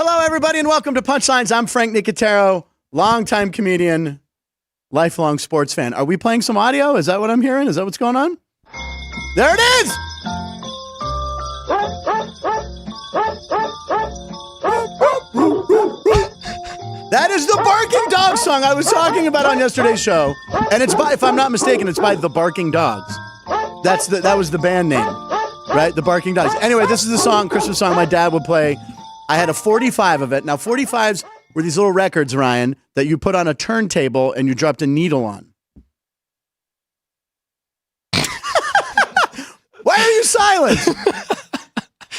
Hello, everybody, and welcome to Punchlines. I'm Frank Nicotero, longtime comedian, lifelong sports fan. Are we playing some audio? Is that what I'm hearing? Is that what's going on? There it is! That is the Barking Dog song I was talking about on yesterday's show. And it's by, if I'm not mistaken, it's by the Barking Dogs. That was the band name, right? The Barking Dogs. Anyway, this is the song, Christmas song my dad would play. I had a 45 of it. Now, 45s were these little records, Ryan, that you put on a turntable and you dropped a needle on. Why are you silent?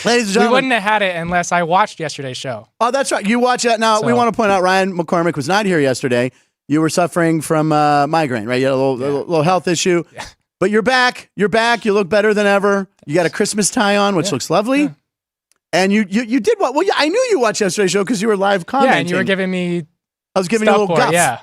Ladies and gentlemen. We wouldn't have had it unless I watched yesterday's show. Oh, that's right. You watch that. Now, we want to point out Ryan McCormick was not here yesterday. You were suffering from migraine, right? You had a little health issue. Yeah. But you're back. You're back. You look better than ever. You got a Christmas tie on, which looks lovely. Yeah. And you did what? Well, I knew you watched yesterday's show because you were live commenting. Yeah, and you were giving me I was giving you a little guff. Yeah.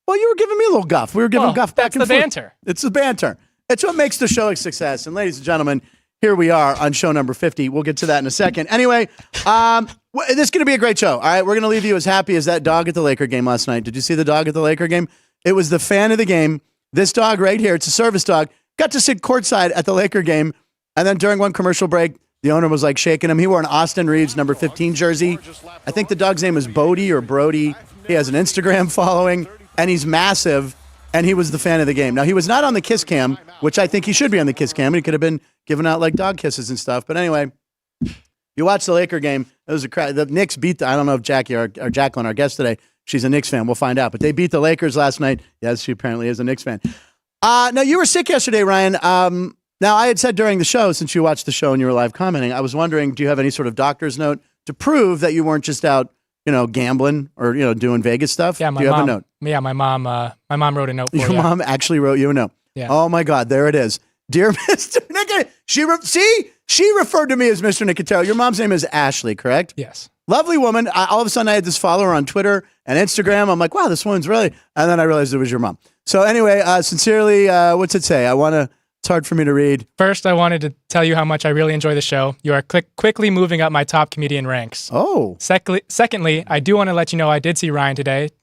Well, you were giving me a little guff. We were giving guff back and forth. That's the banter. It's the banter. It's what makes the show a success. And ladies and gentlemen, here we are on show number 50. We'll get to that in a second. Anyway, this is going to be a great show. All right, we're going to leave you as happy as that dog at the Laker game last night. Did you see the dog at the Laker game? It was the fan of the game. This dog right here, it's a service dog, got to sit courtside at the Laker game. And then during one commercial break, the owner was like shaking him. He wore an Austin Reeves number 15 jersey. I think the dog's name is Bodie or Brody. He has an Instagram following, and he's massive. And he was the fan of the game. Now, he was not on the kiss cam, which I think he should be on the kiss cam. He could have been giving out like dog kisses and stuff. But anyway, you watch the Laker game. It was the Knicks beat I don't know if Jackie or Jaclyn, our guest today, she's a Knicks fan. We'll find out. But they beat the Lakers last night. Yes, she apparently is a Knicks fan. Now, you were sick yesterday, Ryan. Now, I had said during the show, since you watched the show and you were live commenting, I was wondering, do you have any sort of doctor's note to prove that you weren't just out, gambling or, doing Vegas stuff? Yeah, do you have a note? Yeah, my mom wrote a note for you. Your mom actually wrote you a note. Yeah. Oh my God, there it is. Dear Mr. Nicotero. She referred to me as Mr. Nicotero. Your mom's name is Ashley, correct? Yes. Lovely woman. All of a sudden I had this follower on Twitter and Instagram. I'm like, wow, this woman's really, and then I realized it was your mom. So anyway, sincerely, what's it say? It's hard for me to read. First, I wanted to tell you how much I really enjoy the show. You are quickly moving up my top comedian ranks. Oh. Secondly, I do want to let you know I did see Ryan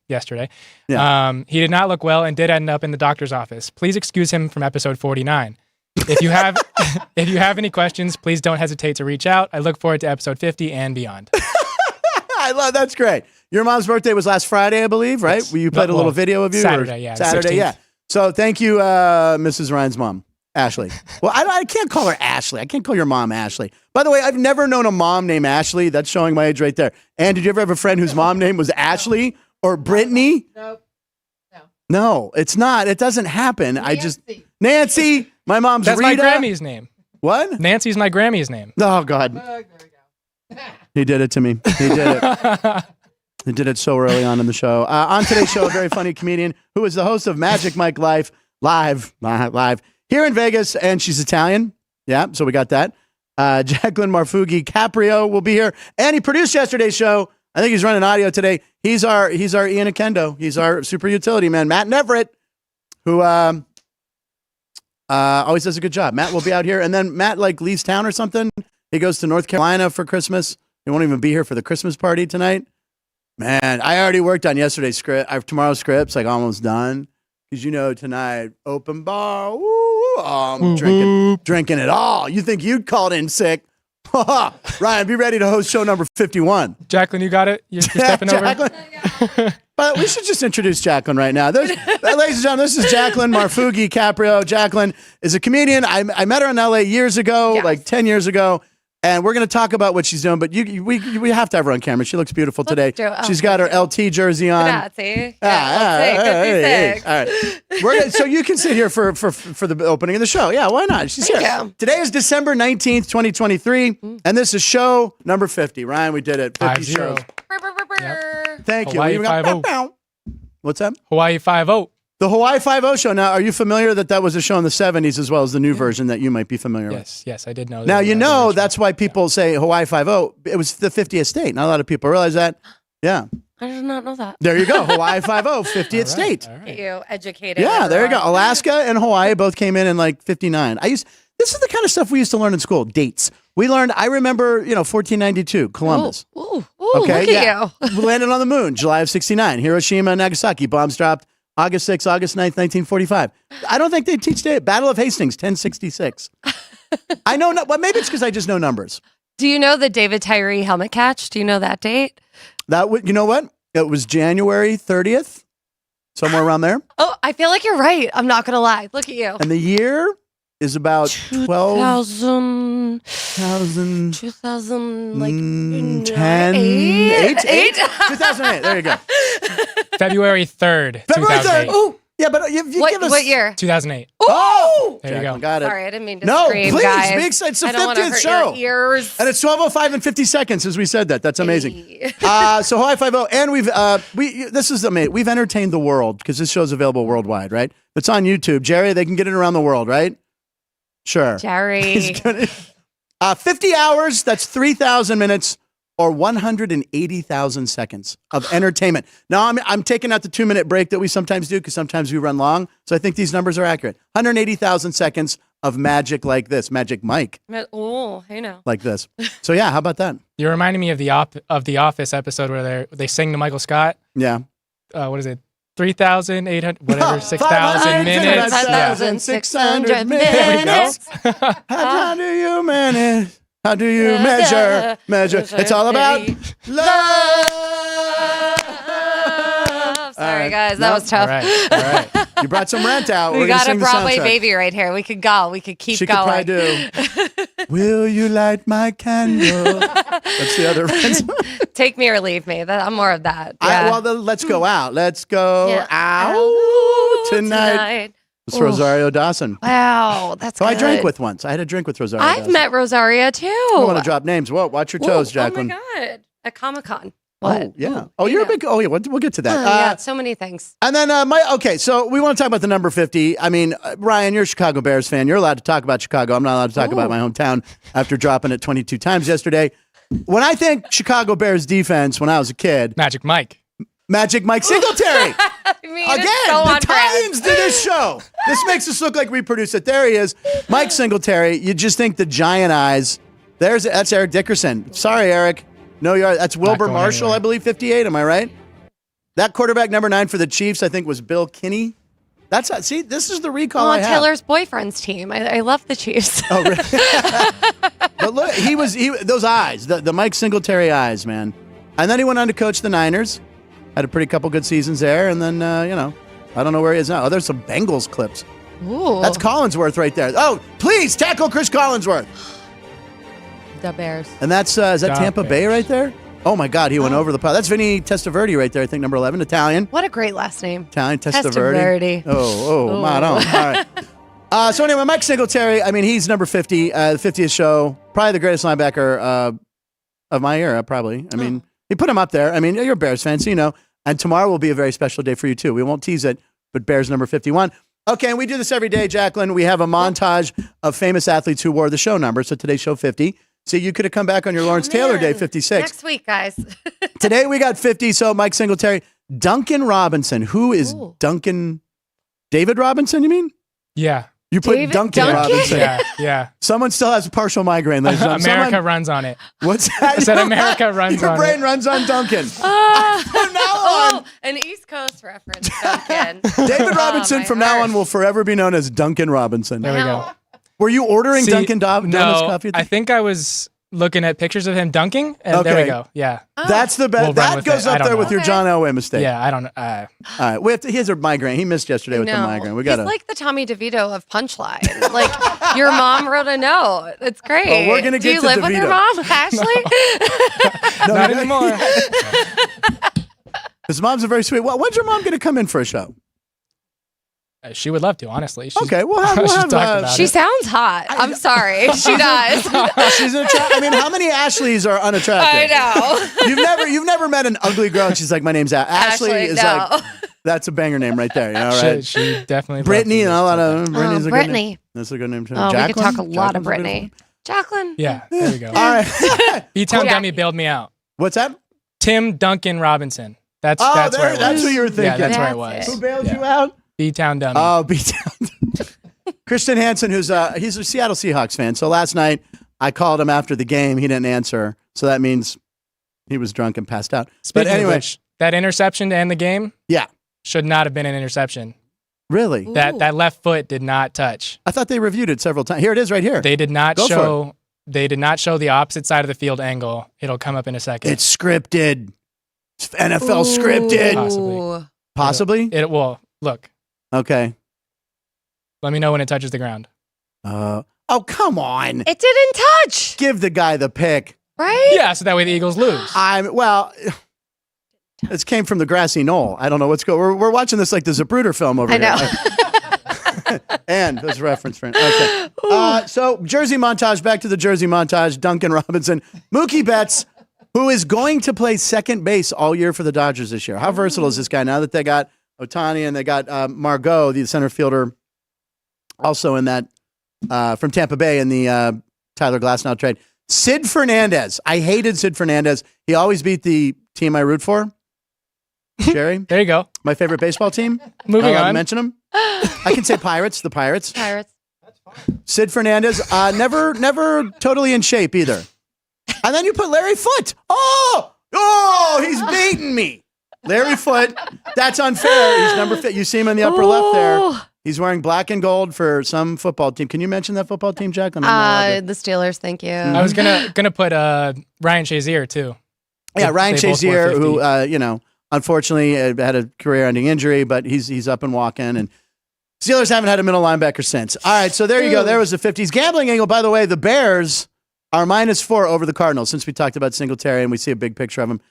yesterday. Yeah. He did not look well and did end up in the doctor's office. Please excuse him from episode 49. If you have any questions, please don't hesitate to reach out. I look forward to episode 50 and beyond. That's great. Your mom's birthday was last Friday, I believe, right? Yes. You played a little video of you? Saturday, yeah. Saturday, 16th. yeah. So thank you, Mrs. Ryan's mom. Ashley. Well, I can't call her Ashley. I can't call your mom Ashley. By the way, I've never known a mom named Ashley. That's showing my age right there. And did you ever have a friend whose mom name was Ashley or Brittany? Nope. No, it's not. It doesn't happen. Nancy. My mom's That's Rita. my Grammy's name. What? Nancy's my Grammy's name. Oh, God. There we go. He did it to me. He did it. He did it so early on in the show. On today's show, a very funny comedian who is the host of Magic Mike Live here in Vegas, and she's Italian. Yeah, so we got that. Jaclyn Marfuggi Caprio will be here, and he produced yesterday's show. I think he's running audio today. He's our Ian Akendo. He's our super utility man, Matt Neverett, who always does a good job. Matt will be out here, and then Matt leaves town or something. He goes to North Carolina for Christmas. He won't even be here for the Christmas party tonight. Man, I already worked on yesterday's script. Tomorrow's script's almost done. Because tonight, open bar, I'm drinking it all. You think you'd called in sick? Ryan, be ready to host show number 51. Jaclyn, you got it? You're stepping over? But we should just introduce Jaclyn right now. Ladies and gentlemen, this is Jaclyn Marfuggi Caprio. Jaclyn is a comedian. I met her in LA years ago, like 10 years ago. And we're going to talk about what she's doing, but we have to have her on camera. She looks beautiful today. She's got her LT jersey on. Grazie. Yeah, all right. So you can sit here for the opening of the show. Yeah, why not? She's here. Today is December 19th, 2023, and this is show number 50. Ryan, we did it. 50 shows. Yep. Thank you. Hawaii 5-0. What's that? Hawaii 5-0. The Hawaii 5-0 show. Now, are you familiar that was a show in the 70s as well as the new version that you might be familiar with? Yes, I did know that. Now, that's why people say Hawaii 5-0. It was the 50th state. Not a lot of people realize that. Yeah. I did not know that. There you go. Hawaii 5-0, 50th state. All right. You educated. Yeah, there you go. Alaska and Hawaii both came in 59. This is the kind of stuff we used to learn in school. Dates. We learned, I remember, 1492, Columbus. Ooh, Okay, look at you. We landed on the moon, July of 69. Hiroshima and Nagasaki, bombs dropped August 6th, August 9th, 1945. I don't think they teach date. Battle of Hastings, 1066. I know, but maybe it's because I just know numbers. Do you know the David Tyree helmet catch? Do you know that date? You know what? It was January 30th, somewhere around there. Oh, I feel like you're right. I'm not going to lie. Look at you. And the year is about 2000, 10, 8? 2008. There you go. February 3rd, February 3rd. 2008. Ooh, yeah, but you give us... What year? 2008. Oh! There you Jaclyn go. got it. Sorry, I didn't mean to No, scream, please, guys. be excited. It's the I don't want to 50th hurt show. your ears. And it's 12:05 and 50 seconds as we said that. That's amazing. Hey. So Hawaii 5-0. And this is amazing. We've entertained the world because this show's available worldwide, right? It's on YouTube. Jerry, they can get it around the world, right? Sure. Jerry. 50 hours, that's 3,000 minutes or 180,000 seconds of entertainment. Now, I'm taking out the 2-minute break that we sometimes do because sometimes we run long. So I think these numbers are accurate. 180,000 seconds of magic like this. Magic Mike. Oh, hey now. Like this. So yeah, how about that? You're reminding me of the Office episode where they sing to Michael Scott. Yeah. What is it? 3,800, whatever, 6,000 minutes. 5,600 There we go. minutes. How do you manage? How do you measure? It's all about love. Sorry, guys. That was tough. All right. You brought some rent out. We We're gonna got a sing the Broadway soundtrack. baby right here. We could go. We could keep She going. could probably do. Will you light my candle? That's the other one. Take me or leave me. I'm more of that. Yeah. Let's go out. Let's go Yeah. out tonight. It's Rosario Dawson. Wow, that's Who good. I drank with once. I had a drink with Rosario I've Dawson. met Rosaria too. I don't want to drop names. Whoa, watch your toes, Jaclyn. Oh my God. At Comic-Con. What? Oh, yeah. Ooh, Oh, you you're a know. big... Oh, yeah, we'll get to that. Yeah, so many things. And then okay, so we want to talk about the number 50. I mean, Ryan, you're a Chicago Bears fan. You're allowed to talk about Chicago. I'm not allowed to talk about my hometown after dropping it 22 times yesterday. When I think Chicago Bears defense when I was a kid, Magic Mike Singletary. I mean, Again, it's so the on brand. tie-ins to this show. This makes us look like we produce it. There he is, Mike Singletary. You just think the giant eyes. That's Eric Dickerson. Sorry, Eric. No, that's Wilbur going Marshall, anywhere. I believe, 58. Am I right? That quarterback number 9 for the Chiefs, I think, was Bill Kinney. See, this is the recall I have. Taylor's boyfriend's team. I love the Chiefs. Oh, really? But look, those eyes, the Mike Singletary eyes, man. And then he went on to coach the Niners. Had a pretty couple good seasons there, and then I don't know where he is now. Oh, there's some Bengals clips. Ooh. That's Collinsworth right there. Oh, please tackle Chris Collinsworth. The Bears. And that's is that Stop Tampa it. Bay right there? Oh my God, he went over the pot. That's Vinny Testaverde right there. I think number 11, Italian. What a great last name. Italian Testaverde. Testaverde. Oh, madam. All right. So anyway, Mike Singletary. I mean, he's number 50, the 50th show. Probably the greatest linebacker of my era. Probably. I mean, he put him up there. I mean, you're a Bears fan, so you know. And tomorrow will be a very special day for you too. We won't tease it, but Bears number 51. Okay, and we do this every day, Jaclyn. We have a montage of famous athletes who wore the show number. So today's show 50. So you could have come back on your Lawrence Taylor Day, 56. Next week, guys. Today we got 50. So Mike Singletary, Duncan Robinson. Who is Duncan? David Robinson? You mean? Yeah. You put David Duncan Duncan? Robinson. Yeah. Someone still has a partial migraine. Ladies and gentlemen. America runs on it. What's that? I said America runs Your on brain it. runs on Duncan. From now on, An East Coast reference, Duncan. David Robinson my from now heart. on will forever be known as Duncan Robinson. There we go. Were you ordering See, Dunkin' Donuts no, coffee? I think I was looking at pictures of him dunking, and there we Okay. go. Yeah. That's the best. We'll run That with goes it. I up don't there know. with your John Elway mistake. Yeah, I don't know. All right. We have to, he has a migraine. He missed yesterday with the migraine. We got He's like the Tommy DeVito of Punchline. Like, your mom wrote a note. It's great. Oh, we're gonna Do get you to live with your DeVito. mom, Ashley? Not anymore. His mom's a very sweet. Well, when's your mom going to come in for a show? She would love to, honestly. She's, Okay, we'll have. she's We'll have talked about She it. sounds hot. I'm sorry. She does. she's an I mean, how many Ashleys are unattractive? I know. You've never met an ugly girl. And she's like, my name's Ashley. Is no. like that's a banger name right there. You know, right? She definitely. Brittany and a lot of Brittany. Brittany's a good Brittany. name. That's a good name too. Oh, we could Jaclyn? talk a lot of Jaclyn's Brittany. Jaclyn. Yeah, there we go. All right. B-Town Yeah. Dummy bailed me out. What's that? Tim Duncan Robinson. That's Oh, where it was. that's who you were thinking. Yeah, that's where it That's was. Who bailed Yeah. you out? B-Town Dummy. Oh, B-Town. Christian Hansen, he's a Seattle Seahawks fan. So last night, I called him after the game. He didn't answer. So that means he was drunk and passed out. Speaking but anyway, of which, that interception to end the game yeah. should not have been an interception. Really? That left foot did not touch. I thought they reviewed it several times. Here it is right here. They did not show the opposite side of the field angle. It'll come up in a second. It's scripted. It's NFL scripted. Possibly? Well, look. Okay. Let me know when it touches the ground. Oh, come on. It didn't touch. Give the guy the pick. Right? Yeah, so that way the Eagles lose. This came from the grassy knoll. I don't know what's going. We're watching this like the Zapruder film over here. I know. And there's a reference for it. Okay. So Jersey montage. Back to the Jersey montage. Duncan Robinson, Mookie Betts, who is going to play second base all year for the Dodgers this year. How versatile is this guy? Now that they got Ohtani and they got Margot, the center fielder, also in that from Tampa Bay in the Tyler Glasnow trade. Sid Fernandez. I hated Sid Fernandez. He always beat the team I root for. Jerry? There you go. My favorite baseball team. Moving on. Mention them. I can say Pirates. The Pirates. Pirates. Sid Fernandez. Never totally in shape either. And then you put Larry Foote. Oh, he's beating me. Larry Foote. That's unfair. He's number 50. You see him in the upper left there. He's wearing black and gold for some football team. Can you mention that football team, Jaclyn? The Steelers. Thank you. I was gonna put Ryan Shazier too. Yeah, Ryan Shazier, who unfortunately had a career-ending injury, but he's up and walking. And Steelers haven't had a middle linebacker since. All right, so there you go. There was the 50s gambling angle. By the way, the Bears are -4 over the Cardinals. Since we talked about Singletary and we see a big picture of him,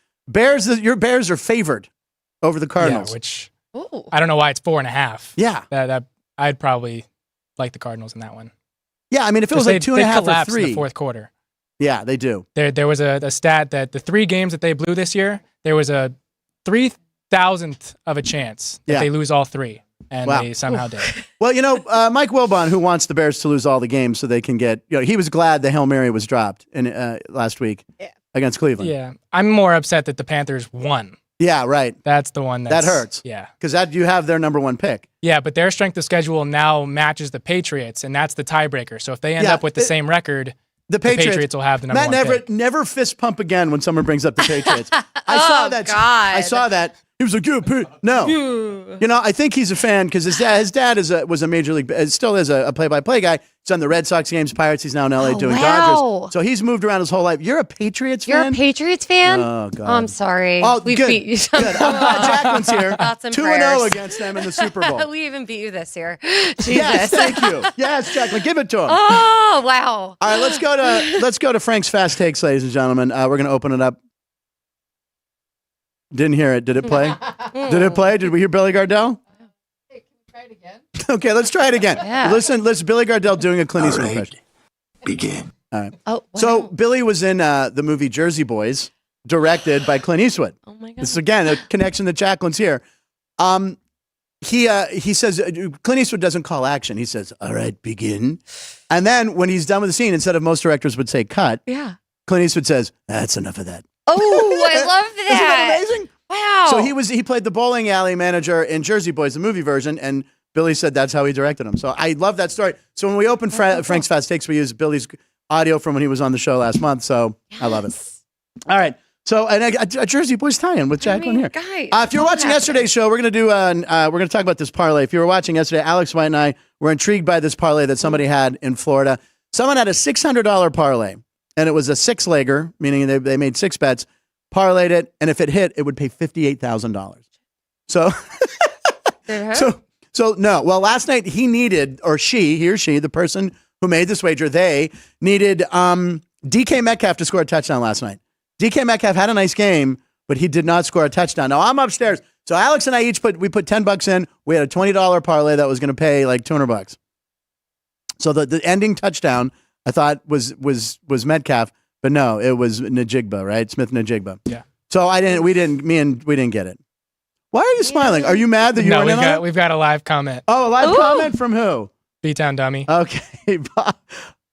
your Bears are favored over the Cardinals. Yeah, which I don't know why it's 4.5. Yeah, that I'd probably like the Cardinals in that one. Yeah, I mean, if it was like 2.5 or 3 in the fourth quarter. Yeah, they do. There was a stat that the 3 games that they blew this year, there was a 3,000th of a chance that they lose all 3, and they somehow did. Well, Mike Wilbon, who wants the Bears to lose all the games so they can get, he was glad the Hail Mary was dropped in last week against Cleveland. Yeah, I'm more upset that the Panthers won. Yeah, right. That's the one that hurts. Yeah, because you have their number 1 pick. Yeah, but their strength of schedule now matches the Patriots, and that's the tiebreaker. So if they end up with the same record, the Patriots will have the number 1 pick. Matt Neverett, never fist pump again when someone brings up the Patriots. I saw that. God. I saw that. He was like, no. I think he's a fan because his dad was a major league, still is a play-by-play guy. He's on the Red Sox games, Pirates. He's now in LA doing Dodgers. So he's moved around his whole life. You're a Patriots fan? You're a Patriots fan? Oh, God. I'm sorry. Oh, we good. beat you. Good. I'm glad Jaclyn's here. 2-0 against them in the Super Bowl. We even beat you this year. Jesus. Yes, thank you. Yes, Jaclyn, give it to him. Oh, wow. All right, let's go to Frank's Fast Takes, ladies and gentlemen. We're going to open it up. Didn't hear it. Did it play? Did it play? Did we hear Billy Gardell? Hey, can we try it again? Okay, let's try it again. Yeah. Listen, Billy Gardell doing a Clint Eastwood impression. Begin. All right. Oh, wow. So Billy was in the movie Jersey Boys, directed by Clint Eastwood. Oh my God. This is again a connection that Jaclyn's here. He says Clint Eastwood doesn't call action. He says, "All right, begin," and then when he's done with the scene, instead of most directors would say cut, Clint Eastwood says, "That's enough of that." Oh, I love that. Isn't that amazing? Wow. So he played the bowling alley manager in Jersey Boys, the movie version, and Billy said that's how he directed him. So I love that story. So when we open Frank's Fast Takes, we use Billy's audio from when he was on the show last month. So I love it. All right. So a Jersey Boys tie-in with Jaclyn here. Guys, If you're watching yesterday's show, we're going to talk about this parlay. If you were watching yesterday, Alex White and I were intrigued by this parlay that somebody had in Florida. Someone had a $600 parlay, and it was a 6-legger, meaning they made 6 bets, parlayed it, and if it hit, it would pay $58,000. So, so no. Well, last night he or she, the person who made this wager, they needed DK Metcalf to score a touchdown last night. DK Metcalf had a nice game, but he did not score a touchdown. Now I'm upstairs. So Alex and I we put $10 in. We had a $20 parlay that was going to pay like $200. So the ending touchdown I thought was Metcalf, but no, it was Najigba, right? Smith Najigba. Yeah. So we didn't get it. Why are you smiling? Are you mad that you weren't in on it? We've got a live comment. Oh, a live comment from who? B-Town Dummy. Okay.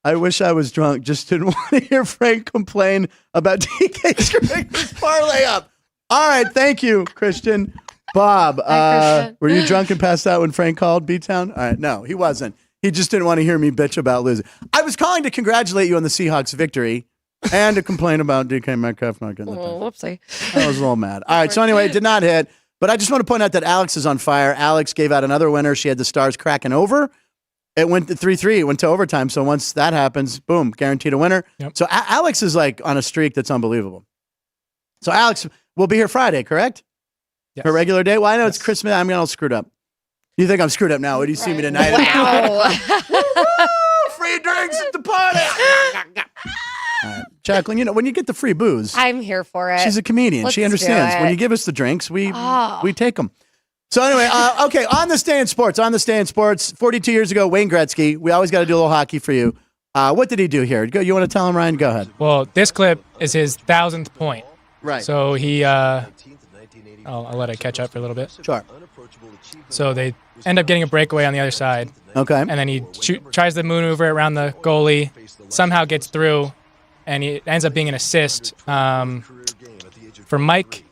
I wish I was drunk. Just didn't want to hear Frank complain about DK screwing this parlay up. All right. Thank you, Christian. Bob, Hi, Christian. were you drunk and passed out when Frank called B-Town? All right. No, he wasn't. He just didn't want to hear me bitch about losing. I was calling to congratulate you on the Seahawks victory and to complain about DK Metcalf not getting the touchdown. Whoopsie. I was a little mad. All right, so anyway, it did not hit. But I just want to point out that Alex is on fire. Alex gave out another winner. She had the Stars cracking over. It went to 3-3. It went to overtime. So once that happens, boom, guaranteed a winner. Yep. So Alex is like on a streak that's unbelievable. So Alex will be here Friday, correct? Yes. Her regular day? Well, I know it's Christmas. I'm all screwed up. You think I'm screwed up now? What do you see me tonight? Wow. Free drinks at the party. All right. Jaclyn, you know, when you get the free booze, I'm here for it. she's a comedian. Let's She do understands. it. When you give us the drinks, we take them. So anyway, okay, on this day in sports, 42 years ago, Wayne Gretzky, we always got to do a little hockey for you. What did he do here? You want to tell him, Ryan? Go ahead. Well, this clip is his 1,000th point. Right. So he, I'll let it catch up for a little bit. Sure. So they end up getting a breakaway on the other side. Okay. And then he tries to maneuver around the goalie, somehow gets through, and it ends up being an assist for Mike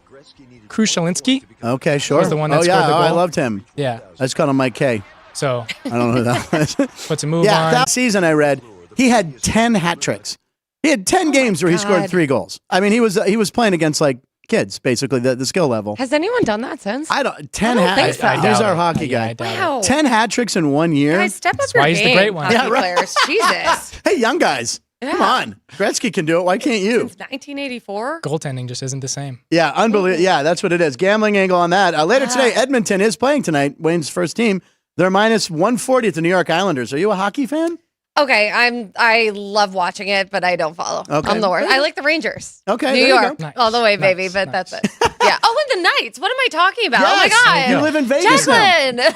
Krushelinski. Okay, sure. Was the one that oh, scored yeah. the goal. I loved him. Yeah. I just called him Mike K. So I don't know who that was. puts a move Yeah, on. that season I read, he had 10 hat tricks. He had 10 games where he scored God. 3 goals. I mean, he was playing against like kids, basically, the skill level. Has anyone done that since? 10 I don't hat think so. He's doubt our it. hockey Yeah, guy. I doubt it. Wow. 10 hat tricks in 1 year. Guys, step up That's your why he's the game, great one. hockey Yeah, right. players. Jesus. Hey, young guys. Come Yeah. on. Gretzky can do it. Why can't you? Since 1984? Goaltending just isn't the same. Yeah, unbelievable. Yeah, that's what it is. Gambling angle on that. Later today, Edmonton is playing tonight, Wayne's first team. They're minus 140 at the New York Islanders. Are you a hockey fan? Okay, I love watching it, but I don't follow. Okay. I'm the worst. I like the Rangers. Okay, New there you York, go. Nice. all the way, baby. Nice, but nice. that's it. Yeah. Oh, and the Knights. What am I talking about? Yes, Oh my you God, live in Vegas now.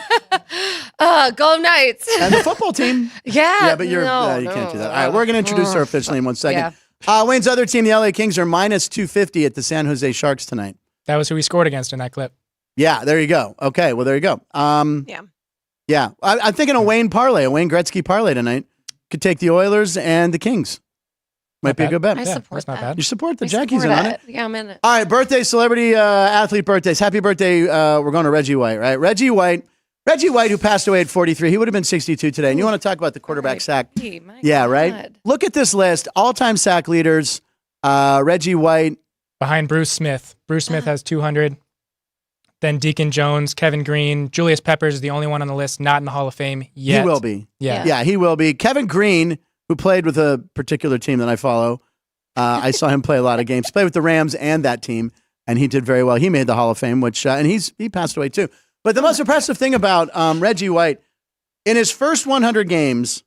Jaclyn. Go Knights. And the football team. Yeah. Yeah, but you can't do that. All right, we're going to introduce her officially in 1 second. Wayne's other team, the LA Kings, are minus 250 at the San Jose Sharks tonight. That was who he scored against in that clip. Yeah, there you go. Okay, well, there you go. Yeah. I'm thinking a Wayne parlay, a Wayne Gretzky parlay tonight. Could take the Oilers and the Kings. Might Not be a bad. good bet. I Yeah, support that's not that. bad. You support the I Jackies support in on it. Yeah, I'm in it. All right, birthday, celebrity, athlete birthdays. Happy birthday. We're going to Reggie White, right? Reggie White, who passed away at 43. He would have been 62 today. And you want to talk about the quarterback sack? My Yeah, God. right? Look at this list. All-time sack leaders. Reggie White. Behind Bruce Smith. Bruce Smith has 200. Then Deacon Jones, Kevin Green, Julius Peppers is the only one on the list not in the Hall of Fame yet. He will be. Yeah. Yeah, he will be. Kevin Green, who played with a particular team that I follow. I saw him play a lot of games. Played with the Rams and that team, and he did very well. He made the Hall of Fame, which and he passed away too. But the most impressive thing about Reggie White, in his first 100 games,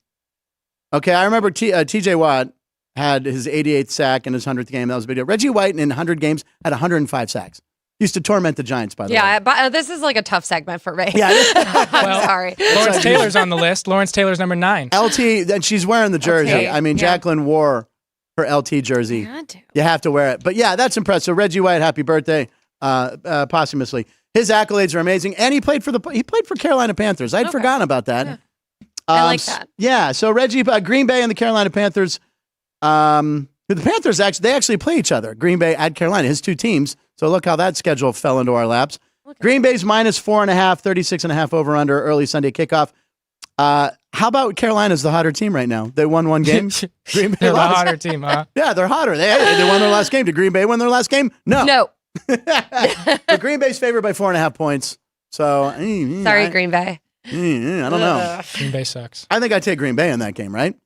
okay, I remember T.J. Watt had his 88th sack in his 100th game. That was a big deal. Reggie White in 100 games had 105 sacks. Used to torment the Giants, by the way. Yeah, but this is like a tough segment for me. Yeah. I'm sorry. Lawrence Taylor's on the list. Lawrence Taylor's number 9. LT, and she's wearing the jersey. LT, I mean, yeah. Jaclyn wore her LT jersey. Had to. You have to wear it. But yeah, that's impressive. Reggie White, happy birthday, posthumously. His accolades are amazing, and he played for Carolina Panthers. I'd forgotten about that. Yeah. I like that. Yeah. So Reggie, Green Bay and the Carolina Panthers. The Panthers they actually play each other. Green Bay at Carolina, his two teams. So look how that schedule fell into our laps. Green Bay's minus 4.5, 36.5 over under early Sunday kickoff. How about Carolina's the hotter team right now? They won 1 game. Green Bay They're the lost. hotter team, huh? Yeah, they're hotter. They won their last game. Did Green Bay win their last game? No. No. But Green Bay's favored by 4.5 points. So Sorry, Green Bay. I don't know. Green Bay sucks. I think I'd take Green Bay in that game, right?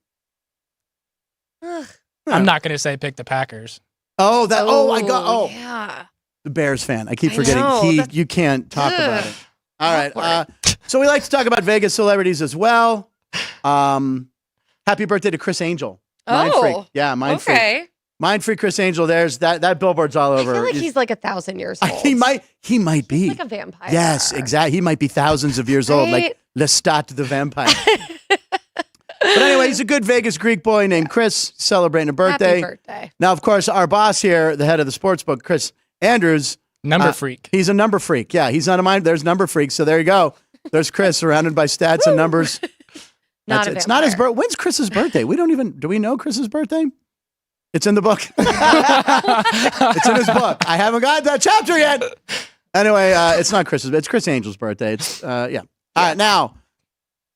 I'm not going to say pick the Packers. Oh, I got. Oh, Yeah. the Bears fan. I keep I forgetting. know, You can't talk about it. All right. Awkward. So we like to talk about Vegas celebrities as well. Happy birthday to Chris Angel. Mind freak. Yeah, mind freak. Okay. Mind freak Chris Angel. There's that billboard's all I over. feel like he's like 1,000 years old. He might be. Like a vampire. Yes, exactly. He might be thousands of years old, like Right? Lestat the vampire. But anyway, he's a good Vegas Greek boy named Chris, celebrating a birthday. Happy birthday. Now, of course, our boss here, the head of the sports book, Chris Andrews, Number freak. he's a number freak. Yeah, he's not a mind. There's number freaks. So there you go. There's Chris surrounded by stats and numbers. It's not his birthday. When's Chris's birthday? Do we know Chris's birthday? It's in the book. It's in his book. I haven't got that chapter yet. Anyway, it's not Chris's. It's Chris Angel's birthday. It's yeah. All right, now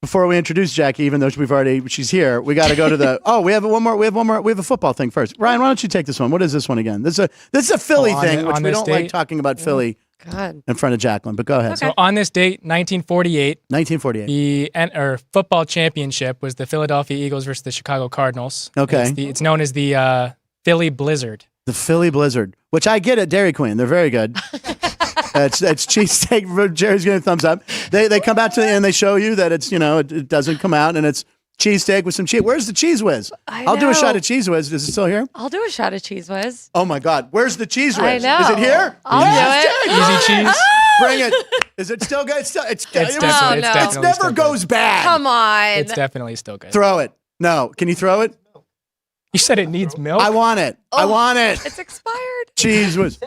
before we introduce Jackie, even though she's here, we got to go to the. Oh, we have one more. We have a football thing first. Ryan, why don't you take this one? What is this one again? This is a Philly thing, which we don't like talking about Philly in front of Jaclyn. But go ahead. So on this date, 1948, the football championship was the Philadelphia Eagles versus the Chicago Cardinals. Okay, it's known as the Philly Blizzard. The Philly Blizzard, which I get at Dairy Queen. They're very good. It's cheesesteak. Jerry's giving a thumbs up. They come out to the end. They show you that it's it doesn't come out and it's cheesesteak with some cheese. Where's the Cheese Whiz? I'll do a shot of Cheese Whiz. Is it still here? I'll do a shot of Cheese Whiz. Oh my God, where's the Cheese Whiz? I know. Is it here? I'll do it. Easy cheese. Bring it. Is it still good? It's definitely never still goes bad. Come on. It's definitely still good. Throw it. No, can you throw it? You said it needs milk? I want it. I want it. It's expired. Cheese Whiz.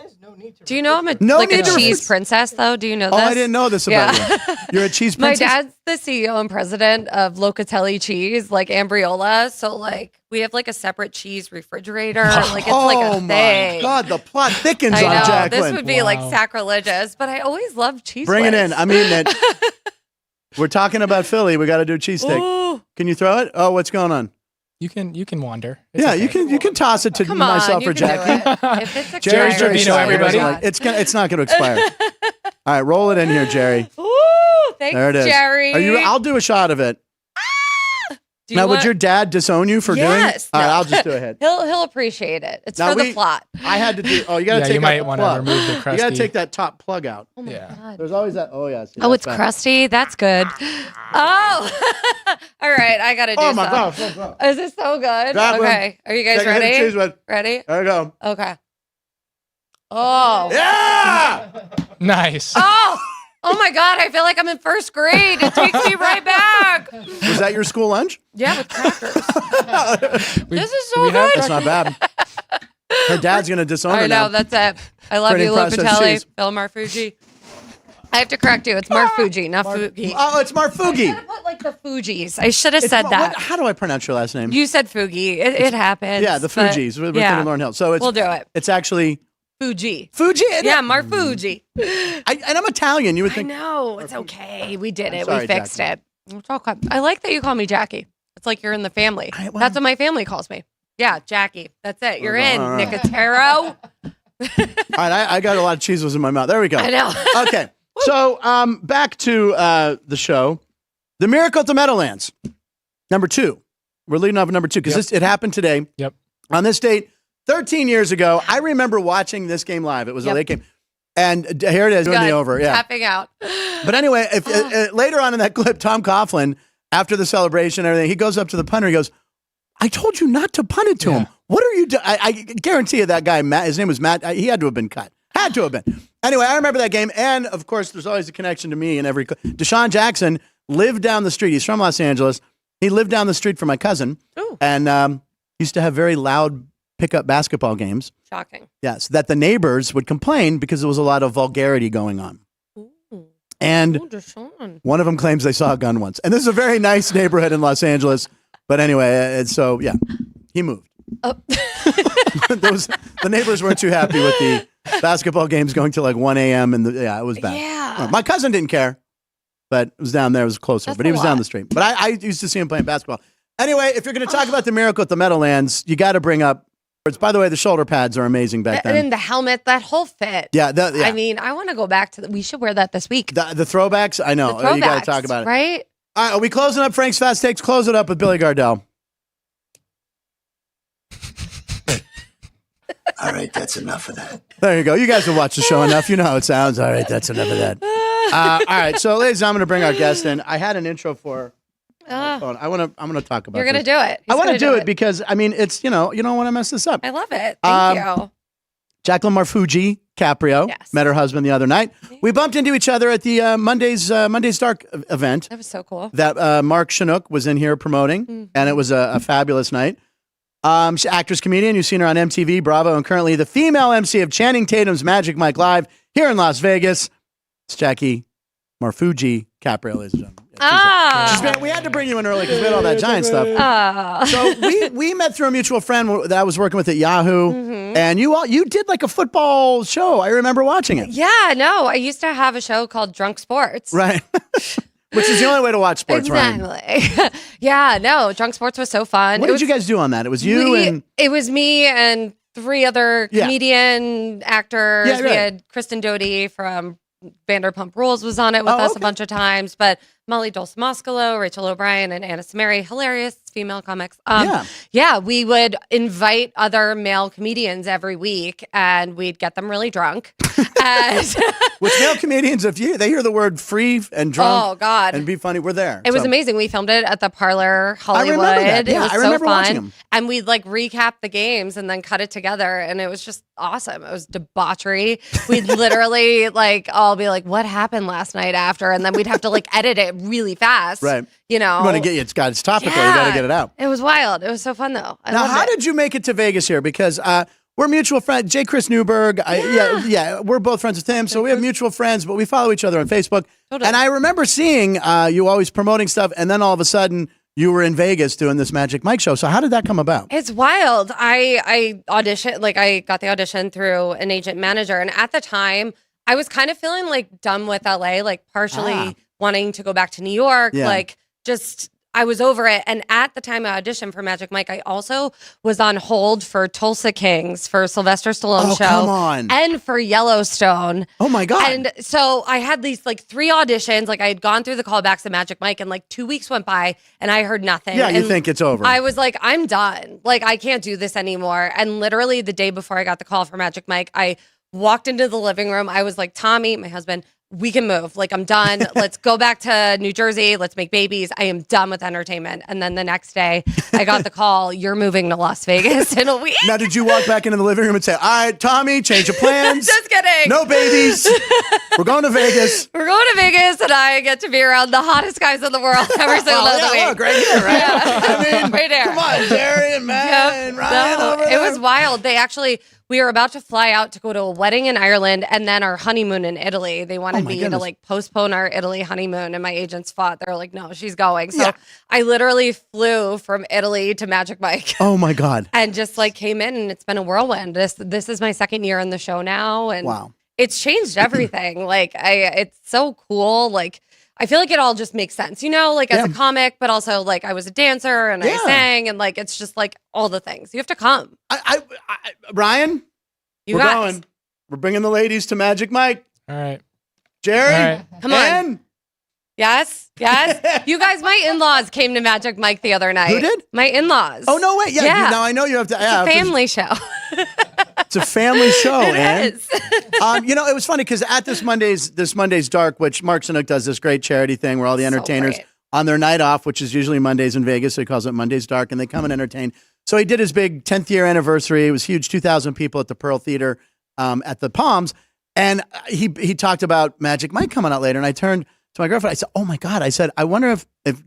Do you know I'm a cheese princess, though? Do you know this? Oh, I didn't know this about you. You're a cheese princess? My dad's the CEO and president of Locatelli Cheese, like Ambriola. So, we have, a separate cheese refrigerator. It's like a Oh, thing. my God. The plot thickens I on know. Jaclyn. This would be, sacrilegious, but I always loved cheese Bring it whiz. in. I mean, we're talking about Philly. We got to do a cheesesteak. Ooh. Can you throw it? Oh, what's going on? You can wander. It's Yeah, okay. you can toss it to Come myself on, or you can Jackie. do it. If it's Jerry's expired, Trevino, everybody. It's not going to expire. All right, roll it in here, Jerry. Ooh, thanks, There it is. Jerry. I'll do a shot of it. Do Now, would want- your dad disown you for doing it? Yes. All right, No. I'll just do it. He'll appreciate it. It's Now for the plot. I had to do. Oh, you got to Yeah, take. you out might the want to plug. remove the You crusty. got to take that top plug out. Oh my Yeah. God. There's always that. Oh yes. Oh, it's crusty. That's good. Oh, all right. I gotta do. Oh my some. gosh. Oh, God. Is this so good? Grab one. Okay. Are you guys Take a hit of ready? cheese whiz. Ready? There we go. Okay. Oh. Yeah. Nice. Oh my God. I feel like I'm in first grade. It takes me right back. Was that your school lunch? Yeah, with crackers. This is so we have- good. That's not bad. Her dad's gonna disown her I now. know. That's it. I love Printing you, process Locatelli. cheese. Phil Marfuggi. I have to correct you. It's Marfuggi, not Fugi. Oh, it's Marfuggi. I put the Fugis. I should have said that. How do I pronounce your last name? You said Fugi. It happens. Yeah, the but- Fujis. We're yeah. in Lauren Hill. So We'll do it. It's actually Fuji. Fuji. Yeah, Marfuggi. And I'm Italian. You would I think. know. It's okay. We did it. sorry, We fixed Jackie. it. It's okay. I like that you call me Jackie. It's like you're in the family. Well- That's what my family calls me. Yeah, Jackie. That's it. You're in, all right. Nicotero. All right, I got a lot of cheese whiz in my mouth. There we go. I know. Okay, so back to the show, The Miracle at the Meadowlands, number 2. We're leading off with number 2 because it happened today. Yep. On this date, 13 years ago, I remember watching this game live. It was a late game, and here it is doing the Good. over. Yeah. Tapping out. But anyway, if later on in that clip, Tom Coughlin, after the celebration and everything, he goes up to the punter. He goes, "I told you not to punt it to him. What are you doing?" I guarantee you that guy, Matt, his name was Matt. He had to have been cut. Had to have been. Anyway, I remember that game. And, of course, there's always a connection to me in every... Deshaun Jackson lived down the street. He's from Los Angeles. He lived down the street from my cousin. Ooh. And used to have very loud pickup basketball games. Shocking. Yes, that the neighbors would complain because there was a lot of vulgarity going on. Ooh. And Ooh, Deshaun. one of them claims they saw a gun once. And this is a very nice neighborhood in Los Angeles. But anyway, so, yeah, he moved. Oh. The neighbors weren't too happy with the basketball games going to 1 a.m. And it was bad. Yeah. My cousin didn't care, but it was down there. It was closer, That's but he a was down lot. the street. But I used to see him playing basketball. Anyway, if you're going to talk about the Miracle at the Meadowlands, you got to bring up. By the way, the shoulder pads are amazing back then. And the helmet, that whole fit. Yeah, I mean, I want to go back to we should wear that this week. the throwbacks. I know. The You got throwbacks, to talk about it. right? All right, are we closing up Frank's Fast Takes? Close it up with Billy Gardell. All right, that's enough of that. There you go. You guys have watched the show enough. You know how it sounds. All right, that's enough of that. All right, so ladies, I'm going to bring our guest in. I had an intro for. I'm going to talk about. You're going to this. do it. I He's want to gonna do it because I mean it's you don't want to mess this up. I love it. Thank you. Jaclyn Marfuggi Caprio Yes. met her husband the other night. We bumped into each other at the Monday's Dark event That was so cool. that Mark Chinook was in here promoting, and it was a fabulous night. She's an actress, comedian. You've seen her on MTV, Bravo, and currently the female MC of Channing Tatum's Magic Mike Live here in Las Vegas. It's Jackie Marfuggi Caprio, ladies and gentlemen. We had to bring you in early because we had all that giant stuff. So we met through a mutual friend that I was working with at Yahoo, and you did like a football show. I remember watching it. Yeah, no, I used to have a show called Drunk Sports. Right. Which is the only way to watch sports, Ryan. Exactly. Yeah, no, Drunk Sports was so fun. What did you guys do on that? It was you and... It was me and 3 other comedian actors. Yeah, right. We had Kristen Doty from Vanderpump Rules was on it with us a bunch of times, but Molly Dulce-Moscolo, Rachel O'Brien, and Anna Samari, hilarious female comics. We would invite other male comedians every week, and we'd get them really drunk. And which male comedians, if they hear the word free and drunk, oh god, and be funny, we're there. It was amazing. We filmed it at the Parlor Hollywood. I remember that. Yeah, it was I remember so watching fun. them. And we'd like recap the games and then cut it together, and it was just awesome. It was debauchery. We'd literally like all be like, "What happened last night?" After, and then we'd have to like edit it really fast. Right. You know, You want to get it's topical. You got to get it out. It was wild. It was so fun though. Now, how did you make it to Vegas here? Because we're mutual friends. J. Chris Newberg. We're both friends with him, so we have mutual friends, but we follow each other on Facebook. Totally. And I remember seeing you always promoting stuff, and then all of a sudden you were in Vegas doing this Magic Mike show. So how did that come about? It's wild. I auditioned, like I got the audition through an agent manager, and at the time I was kind of feeling like done with LA, like partially wanting to go back to New York, like just. I was over it. And at the time I auditioned for Magic Mike, I also was on hold for Tulsa Kings for Sylvester Stallone's show. Come on. And for Yellowstone. Oh my God. And so I had these like 3 auditions. Like I had gone through the callbacks of Magic Mike, and like 2 weeks went by and I heard nothing. Yeah, and you think it's over. I was like, I'm done. Like I can't do this anymore. And literally the day before I got the call for Magic Mike, I walked into the living room. I was like, Tommy, my husband, we can move. Like, I'm done. Let's go back to New Jersey. Let's make babies. I am done with entertainment. And then the next day, I got the call, you're moving to Las Vegas in a week. Now, did you walk back into the living room and say, all right, Tommy, change of plans? Just kidding. No babies. We're going to Vegas. We're going to Vegas, and I get to be around the hottest guys in the world every single day of the week. Look, right here, right? I mean, right there. Come on, Jerry and Matt and Ryan over It there. was wild. We were about to fly out to go to a wedding in Ireland and then our honeymoon in Italy. They wanted me to like postpone our Italy honeymoon, and my agents fought. They were like, no, she's going. So I literally flew from Italy to Magic Mike. Oh my God. And just like came in, and it's been a whirlwind. This is my 2nd year in the show now. And it's changed everything. Like it's so cool. Like I feel like it all just makes sense, you know, like as a comic, but also like I was a dancer and I sang, and like it's just like all the things. You have to come. Ryan, we're going. We're bringing the ladies to Magic Mike. All right. Jerry, All right. Come on. Yes. You guys, my in-laws came to Magic Mike the other night. Who did? My in-laws. Oh, no way. Yeah. Now I know you have to. It's a family show. It's a family show, It is. You know, it was funny because at this Monday's Dark, which Mark Sanook does this great charity thing where all the entertainers on their night off, which is usually Mondays in Vegas, so he calls it Monday's Dark, and they come and entertain. So he did his big 10th year anniversary. It was huge, 2,000 people at the Pearl Theater at the Palms. And he talked about Magic Mike coming out later. And I turned to my girlfriend. I said, oh my God. I said, I wonder if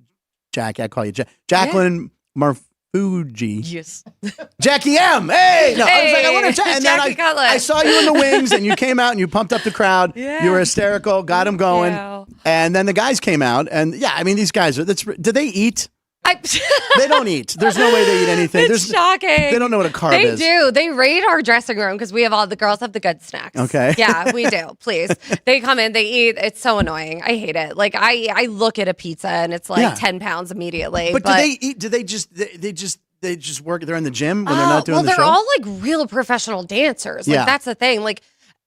Jackie, I call you Jaclyn Marfuggi. Yes. Jackie M. Hey. No, I was like, I wonder if and then I saw you in the wings and you came out and you pumped up the crowd. Yeah. You were hysterical, got them going. And then the guys came out. And I mean, these guys, do they eat? They don't eat. There's no way they eat anything. It's shocking. They don't know what a carb is. They do. They raid our dressing room because we have all the girls have the good snacks. Okay. Yeah, we do. Please. They come in, they eat. It's so annoying. I hate it. Like I look at a pizza and it's like 10 pounds immediately. But do they eat? Do they just work? They're in the gym when they're not doing the show? Well, they're all like real professional dancers. Like that's the thing. Like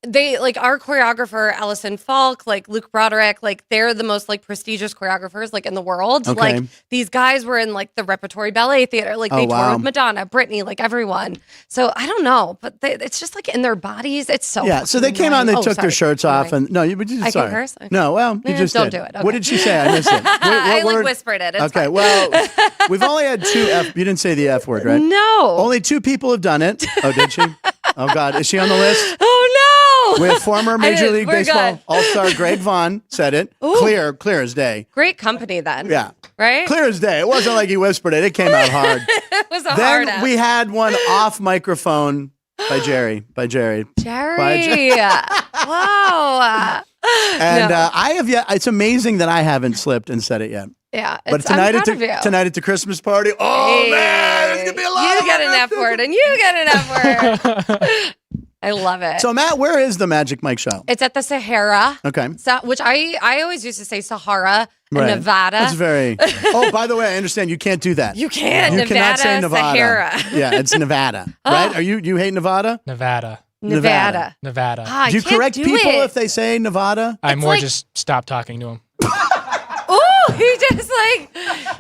they like our choreographer, Allison Falk, like Luke Broderick, like they're the most like prestigious choreographers like in the world. Okay. Like these guys were in like the Repertory Ballet Theater. Like they toured with Madonna, Britney, like everyone. So I don't know, but it's just like in their bodies. It's so So they came on, they took their shirts off, and I can curse? No, well, you just don't did. do it. Okay. What did she say? I missed it. I like whispered it. It's okay, fine. well, we've only had 2 F. You didn't say the F word, right? No. Only 2 people have done it. Oh, did she? Oh God, is she on the list? Oh no. With former Major League Baseball good. All-Star Greg Vaughn said it. Ooh. Clear as day. Great company then. Yeah. Right? Clear as day. It wasn't like he whispered it. It came out hard. It was a hard Then F. we had one off microphone by Jerry. Jerry. Wow. And I have yet. It's amazing that I haven't slipped and said it yet. Yeah, but tonight at the Christmas party. Oh man, there's gonna be a lot. You get an F word, and you get an F word. I love it. So, Matt, where is the Magic Mike show? It's at the Sahara. Okay. So, which I always used to say Sahara in Right. Nevada. That's very. Oh, by the way, I understand you can't do that. You can't. You Nevada, cannot say Nevada. Sahara. Yeah, it's Nevada, right? Are you hate Nevada? Nevada. Nevada. Nevada. Ah, Do you can't correct do people it. if they say Nevada? I It's more like- just stop talking to him. Ooh, he just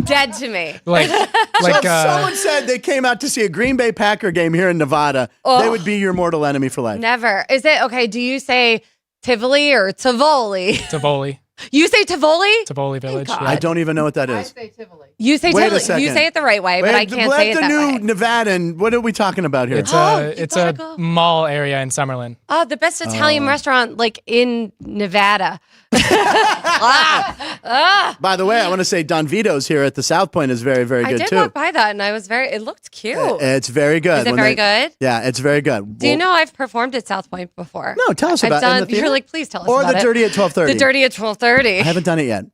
dead to me. Like, So like if someone said they came out to see a Green Bay Packer game here in Nevada, they would be your mortal enemy for life. Never. Is it okay? Do you say Tivoli or Tivoli? Tivoli. You say Tivoli? Tivoli Village. God. Yeah. I don't even know what that I is. say Tivoli. You say Wait a Tivoli. second. You say it the right way, but I can't let say it the that new way. Nevadan. What are we talking about here? It's Oh, a you it's gotta a go. mall area in Summerlin. Oh, the best Italian restaurant like in Nevada. By the way, I want to say Don Vito's here at the South Point is very, very I good did too. walk by that and I was it looked cute. It's very good. Is it When very good? Yeah, it's very good. Do you know I've performed at South Point before? No, tell us I've about it. In done, the theater? You're like, please tell us Or about the it. Dirty at 12:30. The Dirty at 12:30. I haven't done it yet.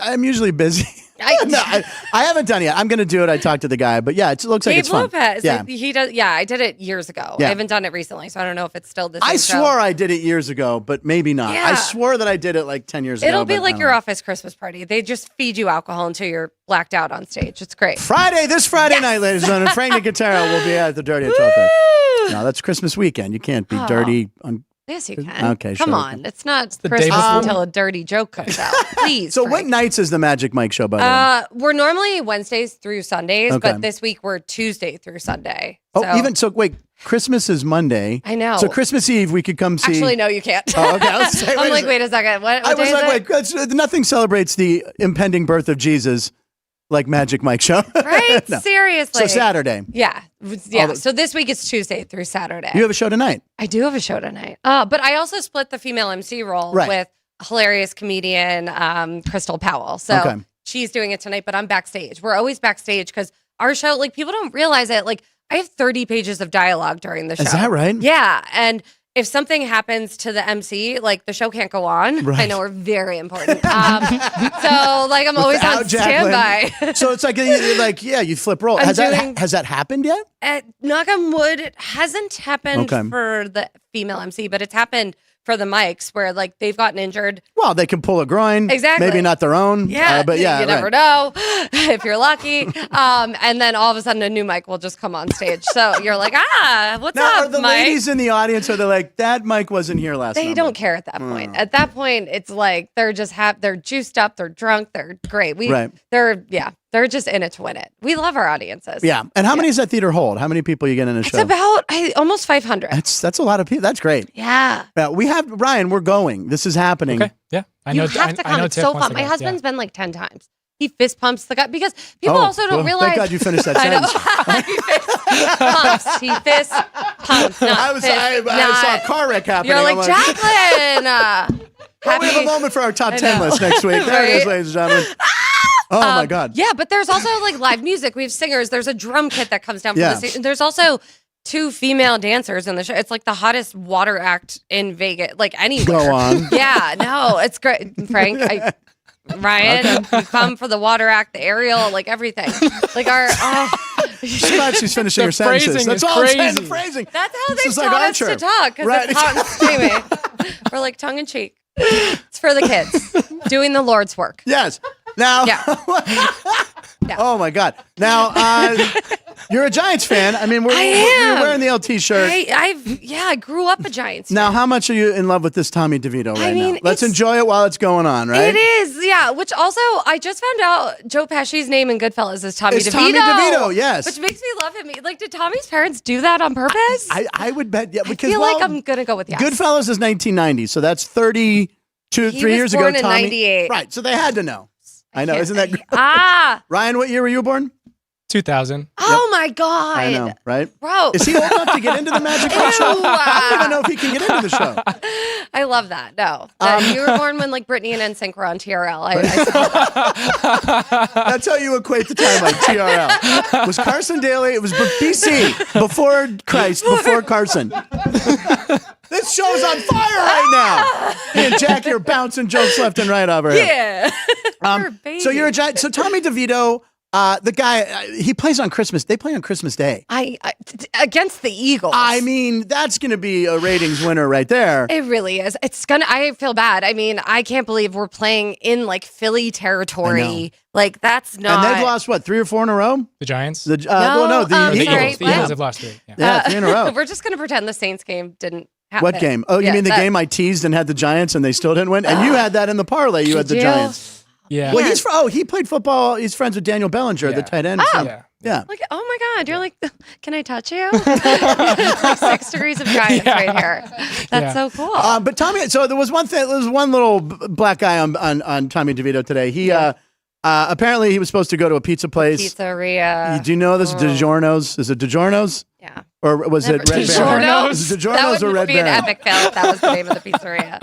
I'm usually busy. I haven't done it yet. I'm going to do it. I talked to the guy, but yeah, it looks like Gabe it's fun. Lopez. Yeah. He does. Yeah, I did it years ago. Yeah. I haven't done it recently, so I don't know if it's still the same I show. swore I did it years ago, but maybe not. I Yeah. swore that I did it like 10 years ago. It'll be but I like don't your know. office Christmas party. They just feed you alcohol until you're blacked out on stage. It's great. This Friday night, ladies and gentlemen, Frank Nicotero will be at the Dirty at 12:30. Woo! No, that's Christmas weekend. You can't be Oh. dirty on. Yes, you can. Okay, Come sure. on. It's not the day Christmas before. until a dirty joke comes out. Please. So, what Frank. nights is the Magic Mike show, by the way? We're normally Wednesdays through Sundays, Okay. but this week we're Tuesday through Sunday. Wait, Christmas is Monday. I know. So Christmas Eve we could come see. Actually, no, you can't. Oh, okay. I was saying, I'm like, a wait a second. What I day was is like, it? wait, nothing celebrates the impending birth of Jesus like Magic Mike show. Right? No. Seriously. So Saturday. Yeah. So this week it's Tuesday through Saturday. You have a show tonight. I do have a show tonight. But I also split the female MC role Right. with hilarious comedian Crystal Powell. So Okay. she's doing it tonight, but I'm backstage. We're always backstage because our show, like people don't realize it. Like I have 30 pages of dialogue during the show. Is that right? Yeah. And if something happens to the MC, like the show can't go on. Right. I know we're very important. So like I'm always on Without Jaclyn. standby. So it's like, you flip roll. I'm Has doing- that happened yet? At knock on wood, it hasn't happened Okay. for the female MC, but it's happened for the mics where like they've gotten injured. Well, they can pull a groin. Exactly. Maybe not their own. Yeah, but yeah, you never know if you're lucky. And then all of a sudden a new mic will just come on stage. So you're like, what's Now, up, are the Mike? ladies in the audience, are they like, that mic wasn't here last They number? don't care at that point. At that point, it's like they're just they're juiced up, they're drunk, they're great. Right. They're just in it to win it. We love our audiences. Yeah. And how many does that theater hold? How many people you get in a It's show? about almost 500. That's a lot of people. That's great. Yeah. Yeah, we have Ryan. We're going. This is happening. Okay. Yeah. I know. You have to I come. know It's Tiff so wants fun. to My go. husband's Yeah. been like 10 times. He fist pumps the guy because people also don't well, realize. Thank God you finished that I know. sentence. He fist pumps. He fist pumps. Not I saw a not- car wreck happening. You're like I'm Jaclyn. well, we have a moment for our top 10 know. list next week. There it is, Right? ladies and gentlemen. Oh my God. Yeah, but there's also like live music. We have singers. There's a drum kit that comes down from Yeah. the stage. There's also 2 female dancers in the show. It's like the hottest water act in Vegas, like anywhere. Go on. Yeah, no, it's great, Frank. Ryan, you come for the water act, the aerial, like everything. Like She's glad she's finishing her sentences. phrasing That's is all I'm saying. crazy. The phrasing. That's how This they is like taught us Archer. to talk because Right. it's hot and steamy. We're like tongue in cheek. It's for the kids doing the Lord's work. Yes. Now. Yeah. Oh my God. Now, you're a Giants fan. I mean, I am. you're wearing the LT shirt. I grew up a Giants fan. Now, how much are you in love with this Tommy DeVito right mean, now? Let's it's- enjoy it while it's going on, right? It is, yeah. Which also, I just found out Joe Pesci's name in Goodfellas is Tommy It's DeVito. Tommy DeVito, yes. Which makes me love him. Like, did Tommy's parents do that on purpose? I would bet, yeah, I because feel well, like I'm gonna go with yes. Goodfellas is 1990, so that's 3 was years born ago. in Tommy, 98. right? So they had to know. I know, isn't that great? Ryan? What year were you born? 2000. Oh my god! I know, right? Bro, Is he old enough to get into the Magic Mike show? I don't even know if he can get into the show. I love that. No, you were born when like Britney and NSYNC were on TRL. I That's how you equate the time like TRL. It was Carson Daly. It was BC before Christ, before Carson. This show's on fire right now. Me and Jackie are bouncing jokes left and right over here. yeah. So you're a giant. So Tommy DeVito The guy, he plays on Christmas. They play on Christmas Day. Against the Eagles. I mean, that's going to be a ratings winner right there. It really is. I feel bad. I mean, I can't believe we're playing in like Philly territory. Like that's not. And they've lost what, 3 or 4 in a row? The Giants? The Eagles. The Wow. Eagles have lost 3. Yeah. Yeah, 3 in a row. We're just going to pretend the Saints game didn't happen. What game? Oh, you mean the game I teased and had the Giants and they still didn't win? And you had that in the parlay. You had the Giants. Yeah. Well, he played football. He's friends with Daniel Bellinger, the tight end. Yeah. Like, oh my God, you're like, can I touch you? Like 6 degrees of Giants right here. That's so cool. But Tommy, so there was one little black guy on Tommy DeVito today. He apparently he was supposed to go to a pizza place. Pizzeria. Do you know this? DiGiorno's? Is it DiGiorno's? Yeah. Or was it Red Baron? Was it DiGiorno's or Red Baron? That would be an epic fail if that was the name of the pizzeria.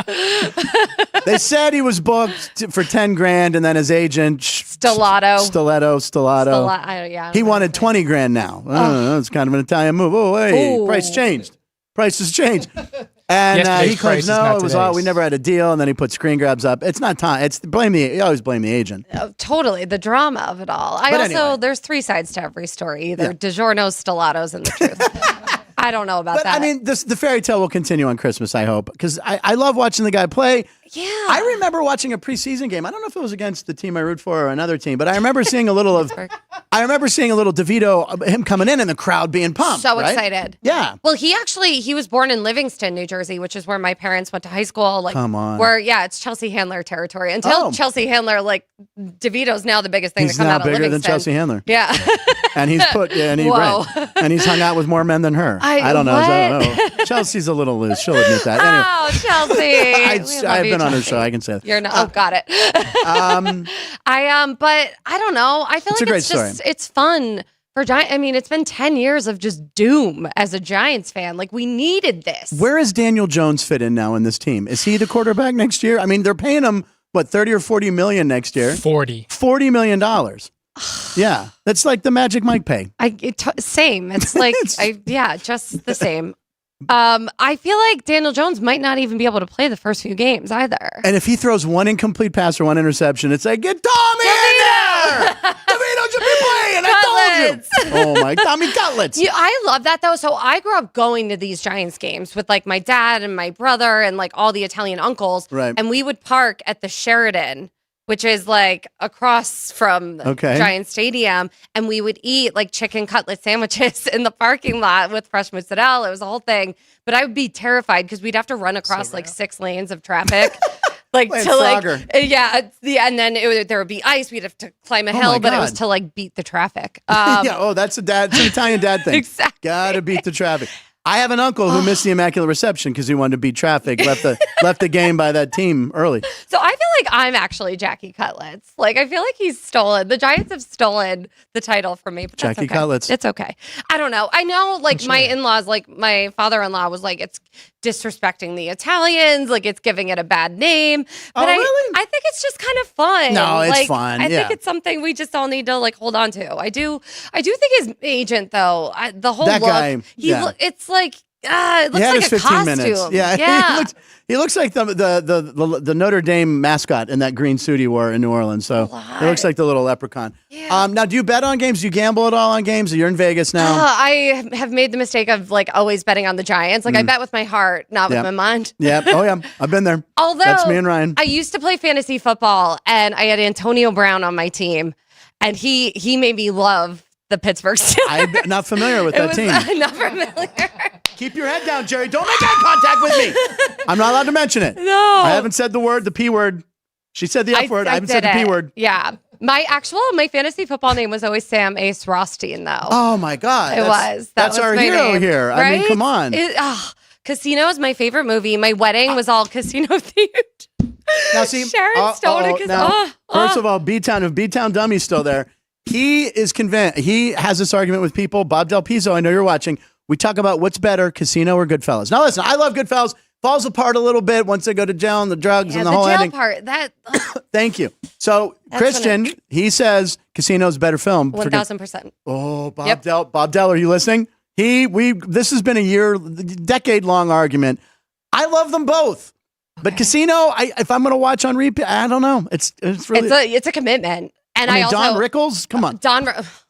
They said he was booked for $10,000, and then his agent Stiletto. He wanted $20,000 now. I don't know. It's kind of an Italian move. Oh, hey, price changed. Prices changed. And he claims no, it was all. We never had a deal. And then he put screen grabs up. It's not time. It's you always blame the agent. Totally, the drama of it all. There's 3 sides to every story. Either DiGiorno's, Stiletto's, and the truth. I don't know about that. I mean, the fairy tale will continue on Christmas, I hope, because I love watching the guy play. Yeah. I remember watching a preseason game. I don't know if it was against the team I root for or another team, but I remember seeing a little DeVito, him coming in and the crowd being pumped. So excited. Yeah. Well, he was born in Livingston, New Jersey, which is where my parents went to high school. Like, come on. It's Chelsea Handler territory. Until Chelsea Handler, like, DeVito's now the biggest thing to come out of Livingston. He's now bigger than Chelsea Handler. Yeah. And he's and he's hung out with more men than her. I don't know. Chelsea's a little loose. She'll admit that. Anyway. Oh, Chelsea. I've been on her show. I can say that. You're not. Got it. But I don't know. I feel like it's fun for Giants. I mean, it's been 10 years of just doom as a Giants fan. Like, we needed this. Where is Daniel Jones fit in now in this team? Is he the quarterback next year? I mean, they're paying him what, 30 or 40 million next year? $40 million. Yeah, that's like the Magic Mike pay. Same. It's like just the same. I feel like Daniel Jones might not even be able to play the first few games either. And if he throws one incomplete pass or one interception, it's like, get Tommy in there! DeVito should be playing. I told you. Oh my, Tommy Cutlets. I love that though. So I grew up going to these Giants games with like my dad and my brother and like all the Italian uncles. Right. And we would park at the Sheridan, which is like across from Giant Stadium. And we would eat like chicken cutlet sandwiches in the parking lot with fresh mozzarella. It was a whole thing. But I would be terrified because we'd have to run across like 6 lanes of traffic. And then there would be ice. We'd have to climb a hill, but it was to like beat the traffic. That's an Italian dad thing. Exactly. Gotta beat the traffic. I have an uncle who missed the Immaculate Reception because he wanted to beat traffic, left the game by that team early. So I feel like I'm actually Jackie Cutlets. Like, I feel like the Giants have stolen the title from me. But Jackie Cutlets. It's okay. I don't know. I know, like, my in-laws, like, my father-in-law was like, it's disrespecting the Italians, like, it's giving it a bad name. But really? I think it's just kind of fun. No, it's fun. I think it's something we just all need to, like, hold on to. I do think his agent, though, the whole that look, guy, it's like, it looks like a 15 costume. minutes. Yeah. He looks like the Notre Dame mascot in that green suit he wore in New Orleans. So he looks like the little leprechaun. Yeah. Now, do you bet on games? Do you gamble at all on games? You're in Vegas now. I have made the mistake of like always betting on the Giants. Like I bet with my heart, not with my mind. Yeah. Oh yeah. I've been there. Although that's me and Ryan. I used to play fantasy football, and I had Antonio Brown on my team, and he made me love the Pittsburgh Steelers. I'm not familiar with that team. Not familiar. Keep your head down, Jerry. Don't make eye contact with me. I'm not allowed to mention it. No. I haven't said the P word. She said the F word. I haven't said the P word. Yeah. My fantasy football name was always Sam Ace Rothstein, though. Oh, my God. That's our hero name, here. Right? I mean, come on. Casino is my favorite movie. My wedding was all casino themed. Now, see, Sharon Stone and Casino. First of all, B-Town, if B-Town Dummy's still there, he is convinced. He has this argument with people. Bob Del Pizzo, I know you're watching. We talk about what's better, Casino or Goodfellas. Now, listen, I love Goodfellas. Falls apart a little bit once they go to jail and the drugs and the whole ending. Part, that. Thank you. So, Christian, he says Casino's a better film. 1,000%. Oh, Bob Del, are you listening? This has been a decade-long argument. I love them both. Okay. But Casino, if I'm going to watch on repeat, I don't know. It's really... It's a commitment. And I mean, also Don Rickles, come on.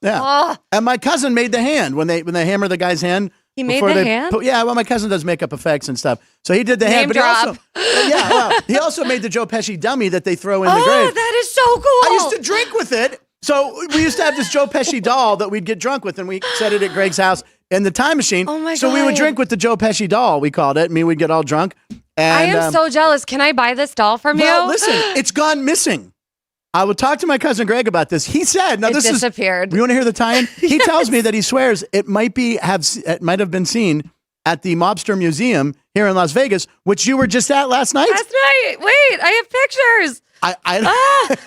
Yeah. Oh, And my cousin made the hand when they hammer the guy's hand. He made before the they hand? Yeah, well, my cousin does makeup effects and stuff, so he did the hand. Name But drop. he also made the Joe Pesci dummy that they throw in the grave. that is so cool. I used to drink with it. So we used to have this Joe Pesci doll that we'd get drunk with, and we set it at Greg's house in the time machine. Oh my So we would God. drink with the Joe Pesci doll, we called it. We'd get all drunk. And, I am so jealous. Can I buy this doll from well, you? listen, it's gone missing. I will talk to my cousin Greg about this. He said, "Now It this disappeared. is." You want to hear the tie-in? He tells me that he swears it might have been seen at the Mobster Museum here in Las Vegas, which you were just at last night. Last night. Wait, I have pictures.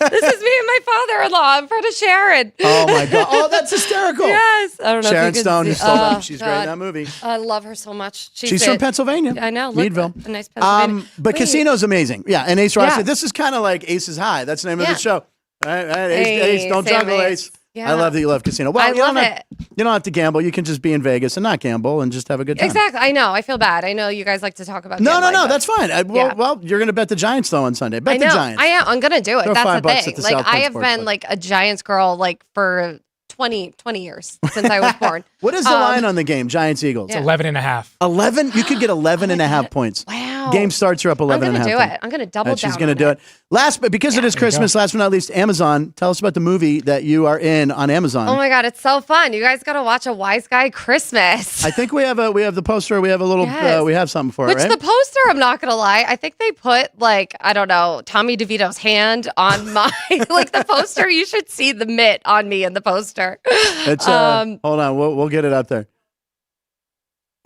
This is me and my father-in-law in front of Sharon. Oh my God! Oh, that's hysterical. Yes. I don't know Sharon if you Stone, can who see. stole them. Oh, She's great in that movie. I love her so much. She's from Pennsylvania. I know. Look, Meadville. A nice Pennsylvania. But Wait. Casino's amazing. Yeah, and Ace Ross. Yeah. This is kind of like Ace's High. That's the name of Yeah. the show. Right, Hey, Ace, don't Sam juggle, Ace. Ace. Yeah. I love that you love Casino. Well, I you don't love have- You don't have to gamble. You can just be in Vegas and not gamble and just have a good time. Exactly. I know. I feel bad. I know you guys like to talk about No, gambling, but that's fine. Yeah. Well, you're going to bet the Giants though on Sunday. Bet I know. the Giants. I am. I'm gonna do it. Throw That's $5 the at thing. the Like South I Point have Sportsbook. been like a Giants girl like for 20 years since I was born. What is the line on the game? Giants Eagles. It's 11 and a half. 11. You could get 11 and a half points. Wow. Game starts. You're up 11 I'm and a gonna half. do it. I'm gonna double down. She's going to on do it. Last, but because it is There you Christmas, last but not least, Amazon. Tell us about the movie that you are in on Amazon. Oh my God, it's so fun. You guys got to watch A Wise Guy Christmas. I think we have the poster. We have a little. Yes. We have something for Which it, right? the poster, I'm not gonna lie, I think they put like, I don't know, Tommy DeVito's hand on my like the poster. You should see the mitt on me in the poster. It's hold on. We'll get it up there.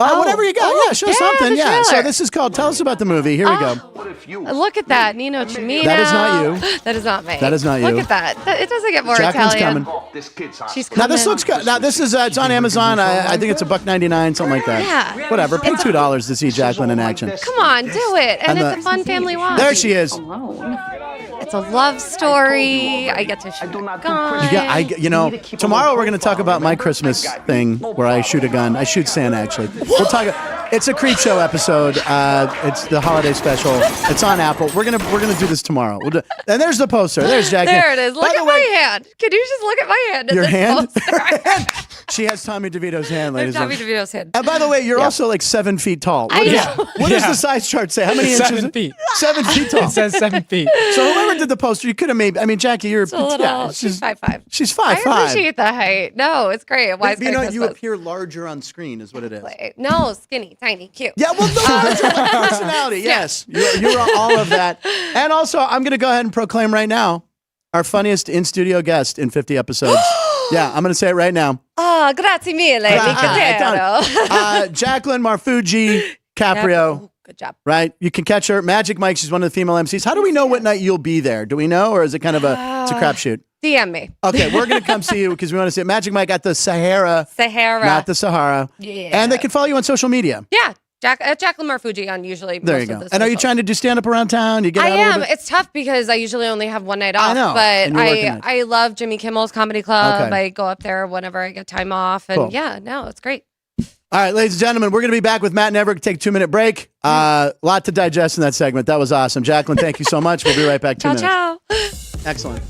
Whatever you got. Oh, yeah, show yeah, something. the Yeah. So trailer. this is called. Tell us about the movie. Here we go. Look at that, Nino Chimino. That is not you. That is not me. That is not you. Look at that. It doesn't get more Jaclyn's Italian. coming. She's Now coming. this looks good. Now this is it's on Amazon. I think it's $1.99, something like that. Yeah. Whatever. Pay $2 to see Jaclyn in action. Come on, do it. And And it's a fun family watch. There she is. It's a love story. I get to shoot a gun. Yeah, tomorrow we're going to talk about my Christmas thing where I shoot a gun. I shoot Santa, actually. We'll talk. It's a Creep Show episode. It's the holiday special. It's on Apple. We're gonna do this tomorrow. And there's the poster. There's Jaclyn. There it is. Look By the at way, my hand. Can you just look at my hand? in Your this hand? poster? She has Tommy DeVito's hand, ladies There's and Tommy gentlemen. DeVito's hand. And by the way, you're also like 7 feet tall. I know. What does Yeah. the size chart say? How many inches? 7 feet. 7 feet tall. It says 7 feet. So whoever did the poster, you could have made. I mean, Jackie, you're It's a little. yeah, She's 5'5". She's I 5'5". appreciate the height. No, it's great. Why is You know, you appear larger on screen, is what it is. No, skinny, tiny, cute. Yeah, well, no, that's your personality. Yes, you're all of that. And also, I'm going to go ahead and proclaim right now our funniest in studio guest in 50 episodes. Yeah, I'm going to say it right now. Oh, grazie mille, Nicotero. Jaclyn Marfuggi Caprio. Good job. Right? You can catch her. Magic Mike, she's one of the female MCs. How do we know what night you'll be there? Do we know, or is it kind of it's a crapshoot? DM me. Okay, we're going to come see you because we want to see it. Magic Mike at the Sahara, not the Sahara. Yeah. And they can follow you on social media. Yeah. Jaclyn Marfuggi on usually. There most you go. Of the And are you socials. trying to do stand up around town? You get I out a little am. bit? It's tough because I usually only have one night off. I know, But and you're working it. I love Jimmy Kimmel's Comedy Club. Okay. I go up there whenever I get time off. And Cool. yeah, no, it's great. All right, ladies and gentlemen, we're going to be back with Matt and Everett. Take a 2-minute break. Lot to digest in that segment. That was awesome. Jaclyn, thank you so much. We'll be right back. 2 minutes. Ciao. Excellent.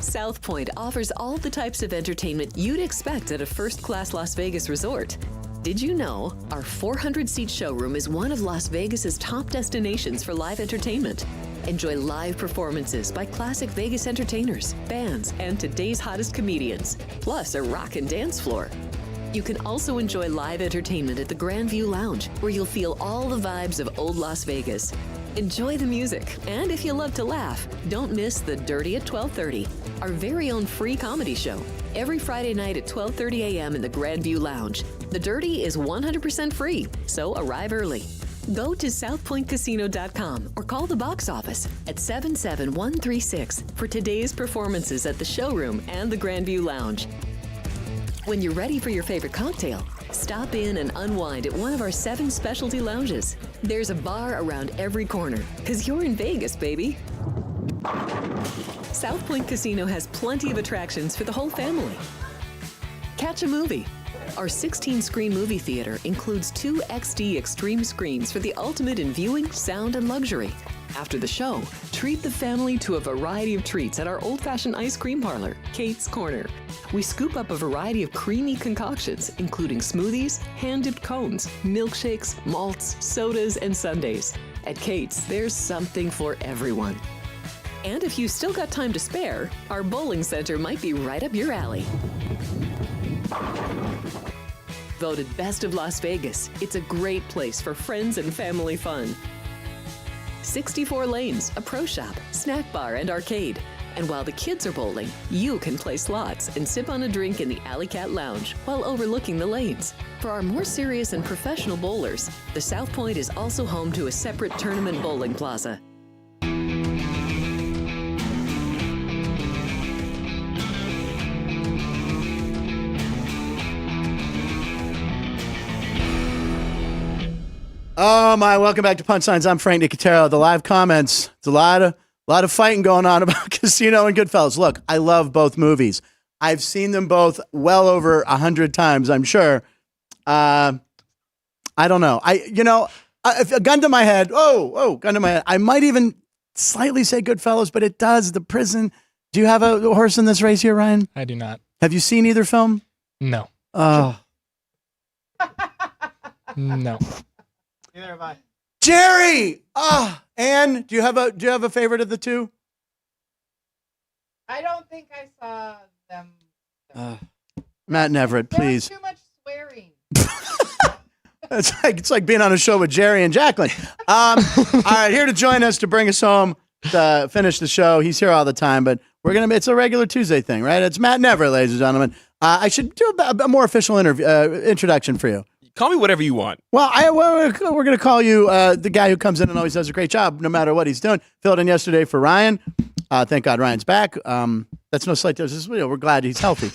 South Point offers all the types of entertainment you'd expect at a first-class Las Vegas resort. Did you know our 400-seat showroom is one of Las Vegas's top destinations for live entertainment? Enjoy live performances by classic Vegas entertainers, bands, and today's hottest comedians, plus a rock and dance floor. You can also enjoy live entertainment at the Grandview Lounge, where you'll feel all the vibes of old Las Vegas. Enjoy the music, and if you love to laugh, don't miss The Dirty at 12:30, our very own free comedy show. Every Friday night at 12:30 a.m. in the Grandview Lounge. The Dirty is 100% free, so arrive early. Go to southpointcasino.com or call the box office at 77136 for today's performances at the showroom and the Grandview Lounge. When you're ready for your favorite cocktail, stop in and unwind at one of our 7 specialty lounges. There's a bar around every corner, because you're in Vegas, baby. South Point Casino has plenty of attractions for the whole family. Catch a movie. Our 16-screen movie theater includes 2 XD Extreme screens for the ultimate in viewing, sound, and luxury. After the show, treat the family to a variety of treats at our old-fashioned ice cream parlor, Kate's Corner. We scoop up a variety of creamy concoctions, including smoothies, hand-dipped cones, milkshakes, malts, sodas, and sundaes. At Kate's, there's something for everyone. And if you've still got time to spare, our bowling center might be right up your alley. Voted Best of Las Vegas, it's a great place for friends and family fun. 64 lanes, a pro shop, snack bar, and arcade. And while the kids are bowling, you can play slots and sip on a drink in the Alley Cat Lounge while overlooking the lanes. For our more serious and professional bowlers, the South Point is also home to a separate tournament bowling plaza. Oh my! Welcome back to Punchlines. I'm Frank Nicotero. The live comments. It's a lot of fighting going on about Casino and Goodfellas. Look, I love both movies. I've seen them both well over 100 times. I'm sure. I don't know. If a gun to my head. Gun to my head. I might even slightly say Goodfellas, but it does the prison. Do you have a horse in this race here, Ryan? I do not. Have you seen either film? No. Oh, No. Neither have I. Jerry. Anne, do you have a favorite of the two? I don't think I saw them. Matt and Everett, There please. was too much swearing. It's like being on a show with Jerry and Jaclyn. All right, here to join us to bring us home to finish the show. He's here all the time, but it's a regular Tuesday thing, right? It's Matt and Everett, ladies and gentlemen. I should do a more official introduction for you. Call me whatever you want. Well, we're going to call you the guy who comes in and always does a great job, no matter what he's doing. Filled in yesterday for Ryan. Thank God Ryan's back. That's no slight. We're glad he's healthy.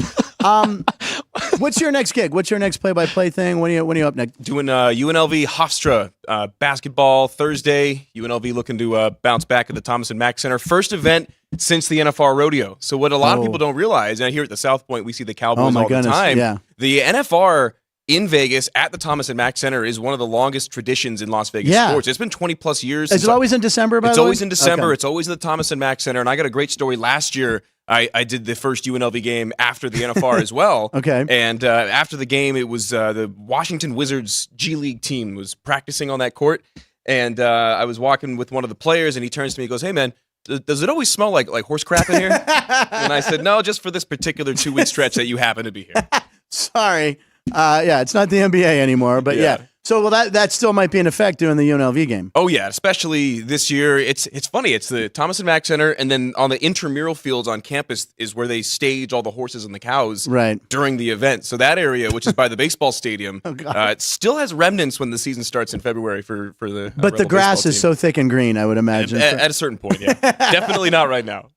What's your next gig? What's your next play-by-play thing? When are you up next? Doing UNLV Hofstra basketball Thursday. UNLV looking to bounce back at the Thomas and Mack Center. First event since the NFR Rodeo. So what a lot of people don't realize, and here at the South Point, we see the Cowboys all the time. Yeah. The NFR in Vegas at the Thomas and Mack Center is one of the longest traditions in Las Vegas sports. It's been 20 plus years. Is it always in December? It's always in December. Okay. It's always at the Thomas and Mack Center. And I got a great story last year. I did the first UNLV game after the NFR as well. Okay. And after the game, it was the Washington Wizards G League team was practicing on that court. And I was walking with one of the players, and he turns to me and goes, "Hey, man, does it always smell like horse crap in here?" And I said, "No, just for this particular 2-week stretch that you happen to be here." Sorry. It's not the NBA anymore, but yeah. So, that still might be in effect doing the UNLV game. Oh, yeah, especially this year. It's funny. It's the Thomas and Mack Center, and then on the intramural fields on campus is where they stage all the horses and the cows during the event. So that area, which is by the baseball stadium, it still has remnants when the season starts in February for the But the grass is so thick and green, I would imagine. At a certain point, yeah. Definitely not right now.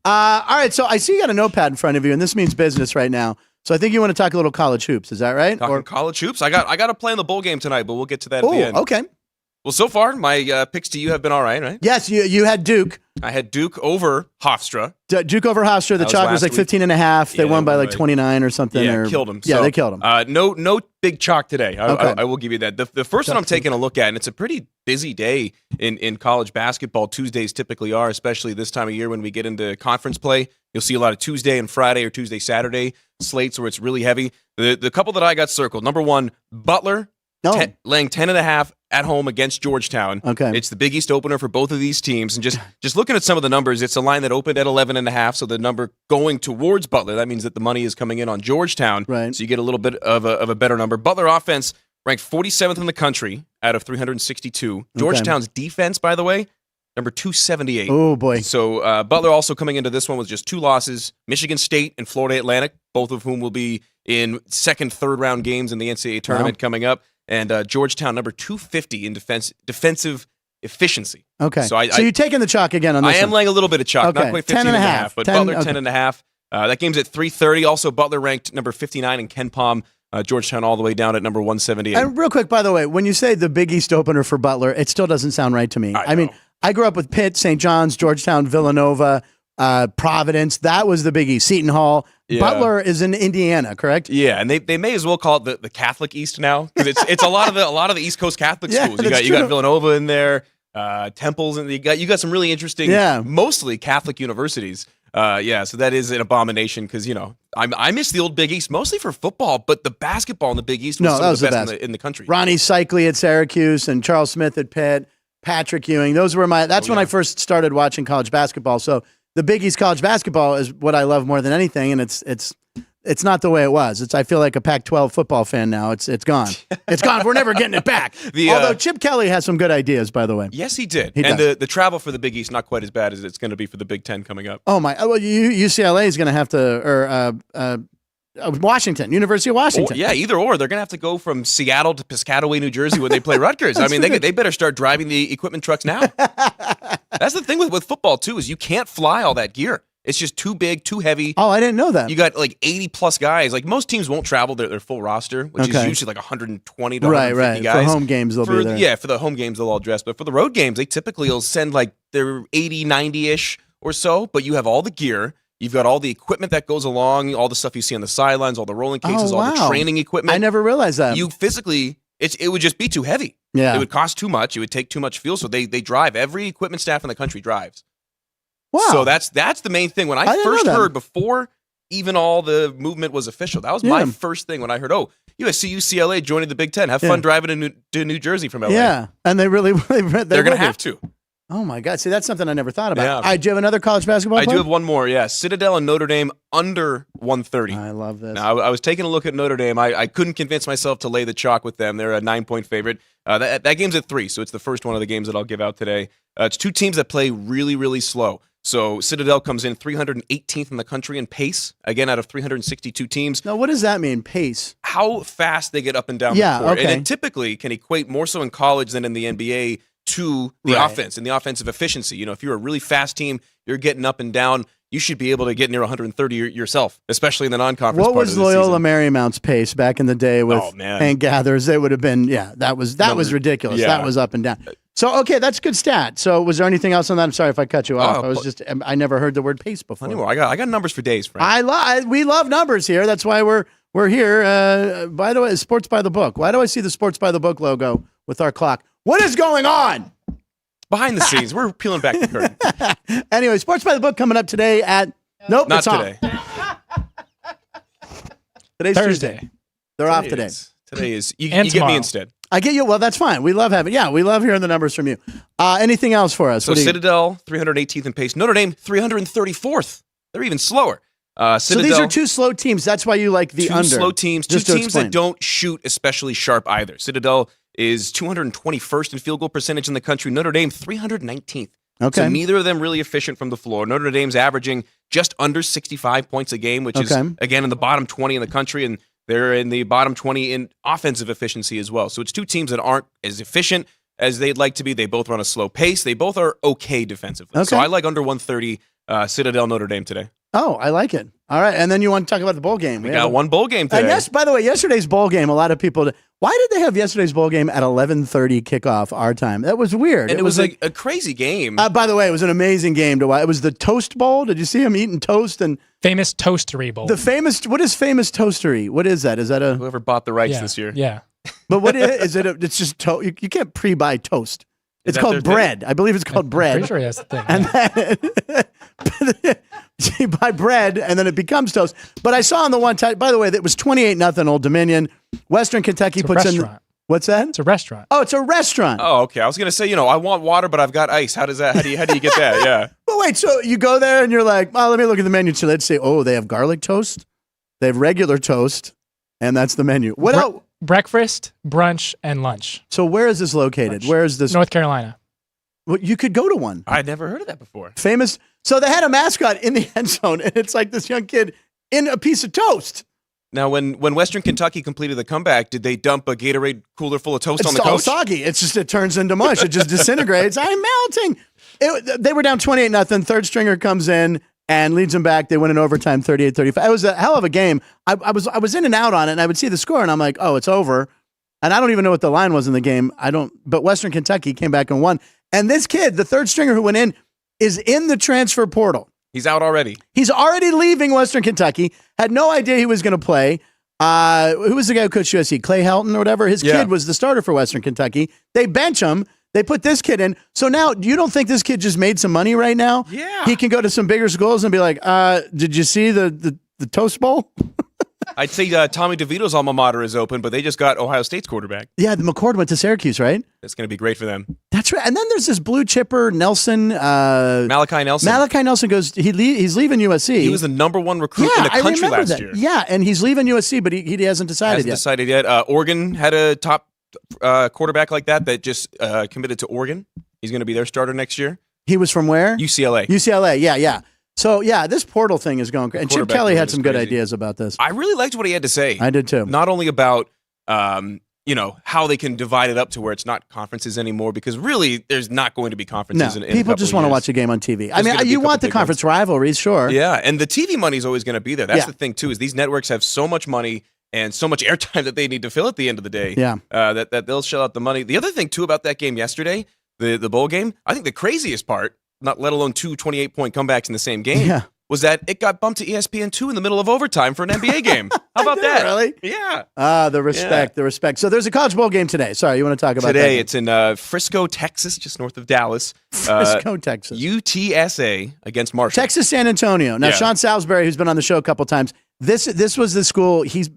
All right, so I see you got a notepad in front of you, and this means business right now. So I think you want to talk a little college hoops. Is that right? Talking college hoops? I got to play in the bowl game tonight, but we'll get to that at the end. Okay. Well, so far, my picks to you have been all right? Yes, you had Duke. I had Duke over Hofstra. Duke over Hofstra. The chalk was like 15.5. They won by like 29 or something. Yeah, killed them. Yeah, they killed them. No big chalk today. Okay. I will give you that. The first one I'm taking a look at, and it's a pretty busy day in college basketball. Tuesdays typically are, especially this time of year when we get into conference play. You'll see a lot of Tuesday and Friday or Tuesday, Saturday slates where it's really heavy. The couple that I got circled. Number one, Butler. Laying 10.5 at home against Georgetown. Okay. It's the Big East opener for both of these teams. And just looking at some of the numbers, it's a line that opened at 11.5. So the number going towards Butler, that means that the money is coming in on Georgetown. Right. So you get a little bit of a better number. Butler offense ranked 47th in the country out of 362. Georgetown's defense, by the way, number 278. Oh, boy. So Butler also coming into this one with just 2 losses. Michigan State and Florida Atlantic, both of whom will be in second, third round games in the NCAA tournament coming up. And Georgetown, number 250 in defensive efficiency. Okay. So you're taking the chalk again on this I am laying a little bit of chalk. Not quite 15.5, but Butler 10.5. That game's at 3:30. Also, Butler ranked number 59 in Ken Palm. Georgetown all the way down at number 178. And real quick, by the way, when you say the Big East opener for Butler, it still doesn't sound right to me. I mean, I grew up with Pitt, St. John's, Georgetown, Villanova, Providence. That was the Big East. Seton Hall. Yeah. Butler is in Indiana, correct? Yeah, and they may as well call it the Catholic East now because it's a lot of the East Coast Catholic schools. You got Villanova in there. temples, and you got some really interesting, mostly Catholic universities. So that is an abomination because, I miss the old Big East mostly for football, but the basketball in the Big East was some of the best in the country. Ronnie Cycli at Syracuse and Charles Smith at Pitt, Patrick Ewing. Those were that's when I first started watching college basketball. So the Big East college basketball is what I love more than anything, and it's not the way it was. I feel like a Pac-12 football fan now. It's gone. It's gone. We're never getting it back. Although Chip Kelly has some good ideas, by the way. Yes, he did. And the travel for the Big East not quite as bad as it's going to be for the Big Ten coming up. Oh my! Well, UCLA is going to have to, Washington, University of Washington. Either or. They're going to have to go from Seattle to Piscataway, New Jersey, when they play Rutgers. I mean, they better start driving the equipment trucks now. That's the thing with football too, is you can't fly all that gear. It's just too big, too heavy. Oh, I didn't know that. You got like 80 plus guys. Like most teams won't travel their full roster, which is usually like 120 to 150 guys. For home games, they'll be there. Yeah, for the home games, they'll all dress. But for the road games, they typically will send like their 80, 90-ish or so. But you have all the gear. You've got all the equipment that goes along, all the stuff you see on the sidelines, all the rolling cases, all the training equipment. I never realized that. You physically, it would just be too heavy. Yeah. It would cost too much. It would take too much fuel. So they drive. Every equipment staff in the country drives. Wow. So that's the main thing. When I first heard, before even all the movement was official, that was my first thing when I heard, USC, UCLA joining the Big Ten. Have fun driving to New Jersey from LA. Yeah, and they're going to have to. Oh, my God. See, that's something I never thought about. Yeah. Do you have another college basketball player? I do have one more, yeah. Citadel and Notre Dame under 130. I love this. Now, I was taking a look at Notre Dame. I couldn't convince myself to lay the chalk with them. They're a 9-point favorite. That game's at 3, so it's the first one of the games that I'll give out today. It's two teams that play really, really slow. So Citadel comes in 318th in the country in pace, again, out of 362 teams. Now, what does that mean, pace? How fast they get up and down the court. Okay. And it typically can equate more so in college than in the NBA to the offense and the offensive efficiency. If you're a really fast team, you're getting up and down, you should be able to get near 130 yourself, especially in the non-conference What part was of the Loyola season. Marymount's pace back in the day with Hank Gathers? They would have been, that was ridiculous. Yeah. That was up and down. So, okay, that's a good stat. So, was there anything else on that? I'm sorry if I cut you off. I never heard the word pace before. Anymore. I got numbers for days, Frank. We love numbers here. That's why we're here. By the way, Sports by the Book. Why do I see the Sports by the Book logo with our clock? What is going on? Behind the scenes, we're peeling back the curtain. Anyway, Sports by the Book coming up today at not it's today. Today's Thursday. Tuesday. They're off today. Today is you And get tomorrow. me instead. I get you. Well, that's fine. We love we love hearing the numbers from you. Anything else for us? So Citadel 318th in pace. Notre Dame 334th. They're even slower. Citadel, so these are two slow teams. That's why you like the two under. Slow teams. Just two to teams explain. that don't shoot especially sharp either. Citadel is 221st in field goal percentage in the country. Notre Dame 319th. Okay. So neither of them really efficient from the floor. Notre Dame's averaging just under 65 points a game, which is, again, in the bottom 20 in the country, and they're in the bottom 20 in offensive efficiency as well. So it's two teams that aren't as efficient as they'd like to be. They both run a slow pace. They both are okay defensively. Okay. So I like under 130 Citadel Notre Dame today. Oh, I like it. All right. And then you want to talk about the bowl game. We got one bowl game today. And yes, by the way, yesterday's bowl game, a lot of people, why did they have yesterday's bowl game at 11:30 kickoff our time? That was weird. And it was like a crazy game. By the way, it was an amazing game to watch. It was the Toast Bowl. Did you see him eating toast? And Famous Toastery Bowl. what is Famous Toastery? What is that? Is that a, Whoever bought the rights this year. Yeah. but what is it? It's just toast. You can't pre-buy toast. It's called bread. I believe it's called bread. Pretty sure that's the thing. And then you buy bread, and then it becomes toast. But I saw on the one time, by the way, that was 28-0 Old Dominion. Western Kentucky It's a puts restaurant. in. What's that? It's a restaurant. Oh, it's a restaurant. Oh, okay. I was gonna say, I want water, but I've got ice. How do you get that? Yeah. But wait, so you go there and you're like, oh, let me look at the menu. So let's say, they have garlic toast, they have regular toast, and that's the menu. What else? Breakfast, brunch, and lunch. So where is this located? Where is this? North Carolina. Well, you could go to one. I'd never heard of that before. Famous. So they had a mascot in the end zone, and it's like this young kid in a piece of toast. Now, when Western Kentucky completed the comeback, did they dump a Gatorade cooler full of toast on the coach? It's all soggy. It turns into mush. It just disintegrates. I'm melting. They were down 28-0. Third stringer comes in and leads them back. They win in overtime, 38-35. It was a hell of a game. I was in and out on it, and I would see the score, and I'm like, oh, it's over. And I don't even know what the line was in the game. But Western Kentucky came back and won. And this kid, the third stringer who went in, is in the transfer portal. He's out already. He's already leaving Western Kentucky. Had no idea he was going to play. Who was the guy who coached USC? Clay Helton or whatever. His kid was the starter for Western Kentucky. They bench him. They put this kid in. So now, you don't think this kid just made some money right now? Yeah. He can go to some bigger schools and be like, did you see the Toast Bowl? I'd say Tommy DeVito's alma mater is open, but they just got Ohio State's quarterback. Yeah, the McCord went to Syracuse, right? That's going to be great for them. That's right. And then there's this blue chipper, Nelson. Malachi Nelson. Malachi Nelson goes, he's leaving USC. He was the number one recruit in the country last year. Yeah, and he's leaving USC, but he hasn't decided yet. Oregon had a top quarterback like that just committed to Oregon. He's going to be their starter next year. He was from where? UCLA. UCLA, yeah. So, yeah, this portal thing is going crazy. And Chip Kelly had some good ideas about this. I really liked what he had to say. I did too. Not only about, how they can divide it up to where it's not conferences anymore, because really there's not going to be conferences in a people couple just of want to years. watch a game on TV. I There's gonna mean, be you a couple want the big conference rivalries, sure. Yeah, and the TV money is always going to be there. That's Yeah. the thing, too, is these networks have so much money and so much airtime that they need to fill at the end of the day. Yeah. That they'll shell out the money. The other thing, too, about that game yesterday, the bowl game, I think the craziest part, not let alone two 28-point comebacks in the same game, was that it got bumped to ESPN2 in the middle of overtime for an NBA game. How about that? Really? Yeah. The respect. So there's a college bowl game today. Sorry, you want to talk about Today, that? it's in Frisco, Texas, just north of Dallas. Frisco, Texas. UTSA against Marshall. Texas San Antonio. Now, Yeah. Sean Salisbury, who's been on the show a couple times, this was the school he's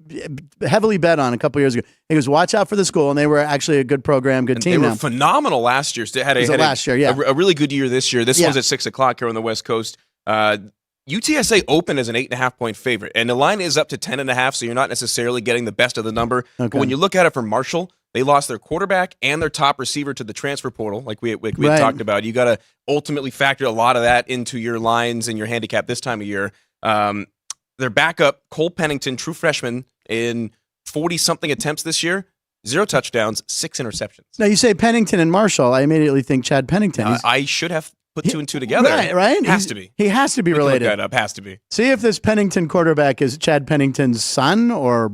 heavily bet on a couple years ago. He goes, watch out for the school, and they were actually a good program, good team. They now. were phenomenal last year. So they had a really good year this year. This one's at 6 o'clock here on the West Coast. UTSA opened as an 8.5-point favorite, and the line is up to 10.5, so you're not necessarily getting the best of the number. Okay. But when you look at it for Marshall, they lost their quarterback and their top receiver to the transfer portal, like we had talked about. You got to ultimately factor a lot of that into your lines and your handicap this time of year. Their backup, Cole Pennington, true freshman, in 40-something attempts this year, 0 touchdowns, 6 interceptions. Now, you say Pennington and Marshall. I immediately think Chad Pennington. I should have put 2 and 2 together. Right? Has to be. He has to be We can related. look that up. Has to be. See if this Pennington quarterback is Chad Pennington's son or...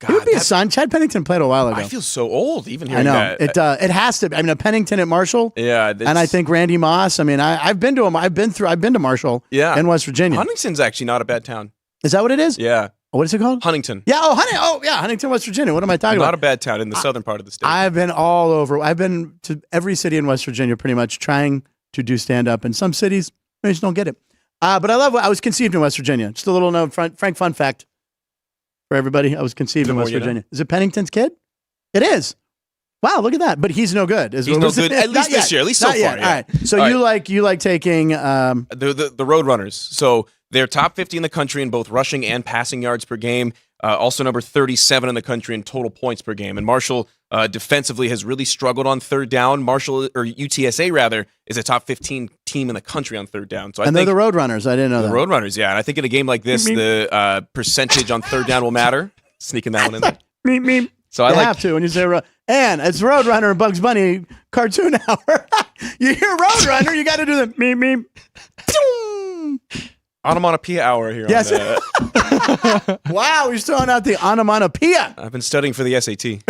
he would be his son. Chad Pennington played a while ago. I feel so old even I hearing know. that. It has to be. I mean, a Pennington at Marshall. Yeah. And I think Randy Moss. I mean, I've been to him. I've been to Marshall in West Virginia. Huntington's actually not a bad town. Is that what it is? Yeah. What is it called? Huntington. Yeah. Huntington, West Virginia. What am I talking about? Not a bad town in the southern part of the state. I've been all over. I've been to every city in West Virginia pretty much trying to do stand-up. In some cities, I just don't get it. But I love I was conceived in West Virginia. Just a little known Frank fun fact for everybody. I was conceived in West Virginia. Is it Pennington's kid? It is. Wow, look at that. But he's no good. He's no good, at least this year, at least so far. Yeah. All right. So you like taking... the Roadrunners. So they're top 50 in the country in both rushing and passing yards per game. Also number 37 in the country in total points per game. And Marshall defensively has really struggled on third down. UTSA rather, is a top 15 team in the country on third down. So they're the Roadrunners. I didn't know that. The Roadrunners, yeah. And I think in a game like this, the percentage on third down will matter. Sneaking that one in there. Meep. So I have to when you say and it's Roadrunner and Bugs Bunny cartoon hour. You hear Roadrunner, you got to do the meep. Onomatopoeia hour here. Yes. Wow, he's throwing out the onomatopoeia. I've been studying for the SAT.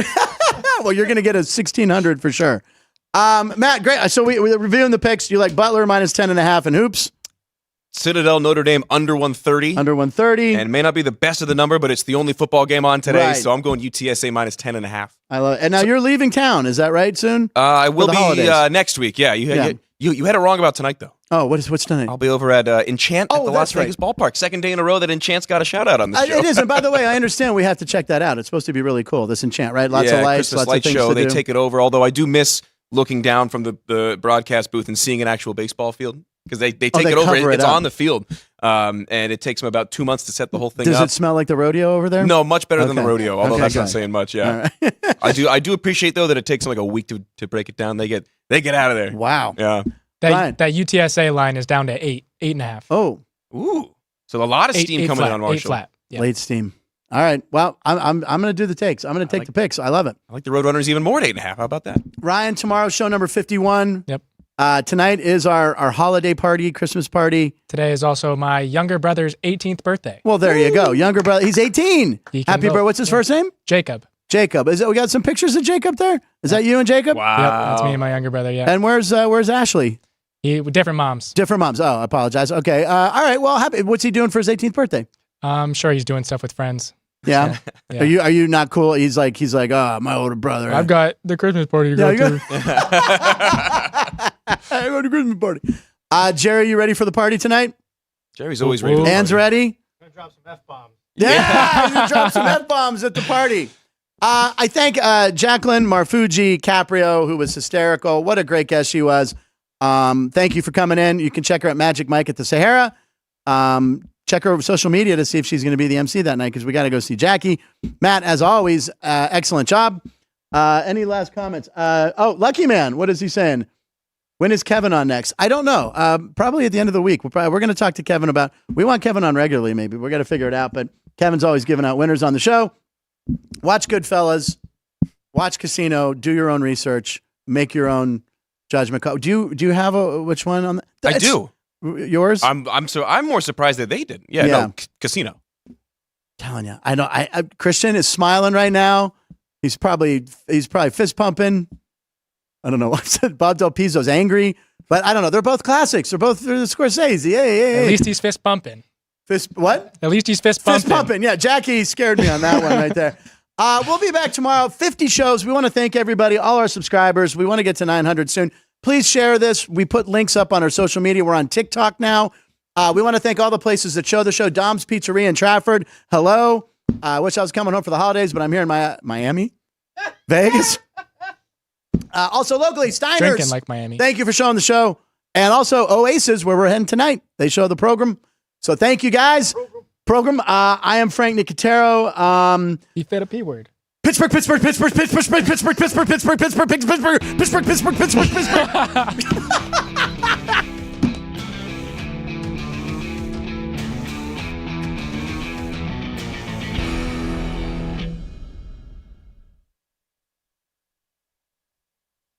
Well, you're going to get a 1600 for sure. Matt, great. So we're reviewing the picks. You like Butler minus 10.5 and hoops. Citadel, Notre Dame under 130. Under 130. And it may not be the best of the number, but it's the only football game on today, Right. so I'm going UTSA minus 10.5. I love it. And now you're leaving town. Is that right soon? I will the be holidays. next week. Yeah, you had it wrong about tonight, though. Oh, what's tonight? I'll be over at Enchant at the Las that's Vegas Ballpark. Second day in a row that Enchant's got a shout-out on the show. It is. And by the way, I understand we have to check that out. It's supposed to be really cool, this Enchant, right? Lots of lights, Christmas lots light of things show. to They do. take it over, although I do miss looking down from the broadcast booth and seeing an actual baseball field. Because they take it over. It's on the field. And it takes them about 2 months to set the whole thing up. Does it smell like the rodeo over there? No, much better than the rodeo, although that's good. not saying much, yeah. All right. I do appreciate, though, that it takes them like a week to break it down. They get out of there. Wow. Yeah. That UTSA line is down to 8.5. Oh. Ooh. So a lot of steam coming in on Marshall. 8 flat. Yeah. Late steam. All right. Well, I'm going to do the takes. I'm going to take the picks. I love it. I like the Roadrunners even more at 8.5. How about that? Ryan, tomorrow's show number 51. Yep. Tonight is our holiday party, Christmas party. Today is also my younger brother's 18th birthday. Well, there you go. Younger brother. He's 18. He can Happy vote. birthday. What's his first name? Jacob. Jacob. We got some pictures of Jacob there? Is that you and Jacob? Wow. Yep, that's me and my younger brother, yeah. And where's Ashley? Different moms. Different moms. Oh, I apologize. Okay. All right. Well, what's he doing for his 18th birthday? I'm sure he's doing stuff with friends. Yeah. Yeah. Are you not cool? He's like, oh, my older brother. I've got the Christmas party to go you to. I go to Christmas party. Jerry, you ready for the party tonight? Jerry's always ready. Hands ready? I'm gonna drop some F-bombs. Yeah, you drop some F-bombs at the party. I thank Jaclyn Marfuggi Caprio, who was hysterical. What a great guest she was. Thank you for coming in. You can check her at Magic Mike at the Sahara. Check her social media to see if she's going to be the MC that night because we got to go see Jackie. Matt, as always, excellent job. Any last comments? Lucky Man, what is he saying? When is Kevin on next? I don't know. Probably at the end of the week. We're going to talk to Kevin about. We want Kevin on regularly. Maybe we're going to figure it out. But Kevin's always giving out winners on the show. Watch Goodfellas. Watch Casino. Do your own research. Make your own judgment call. Do you have which one on? I do. Yours? I'm more surprised that they didn't. Yeah. No, Casino. Telling you, I know. Christian is smiling right now. He's probably fist pumping. I don't know what I said. Bob Del Pizzo's angry, but I don't know. They're both classics. They're both Scorsese. Hey. At least he's fist bumping. Fist what? At least he's fist bumping. Fist pumping. Yeah, Jackie scared me on that one right there. We'll be back tomorrow. 50 shows. We want to thank everybody, all our subscribers. We want to get to 900 soon. Please share this. We put links up on our social media. We're on TikTok now. We want to thank all the places that show the show. Dom's Pizzeria in Trafford. Hello. I wish I was coming home for the holidays, but I'm here in Miami, Vegas. Also locally, Steiner's. Drinking like Miami. Thank you for showing the show. And also Oasis, where we're heading tonight. They show the program. So thank you guys. Program. I am Frank Nicotero. He fed a P word. Pittsburgh.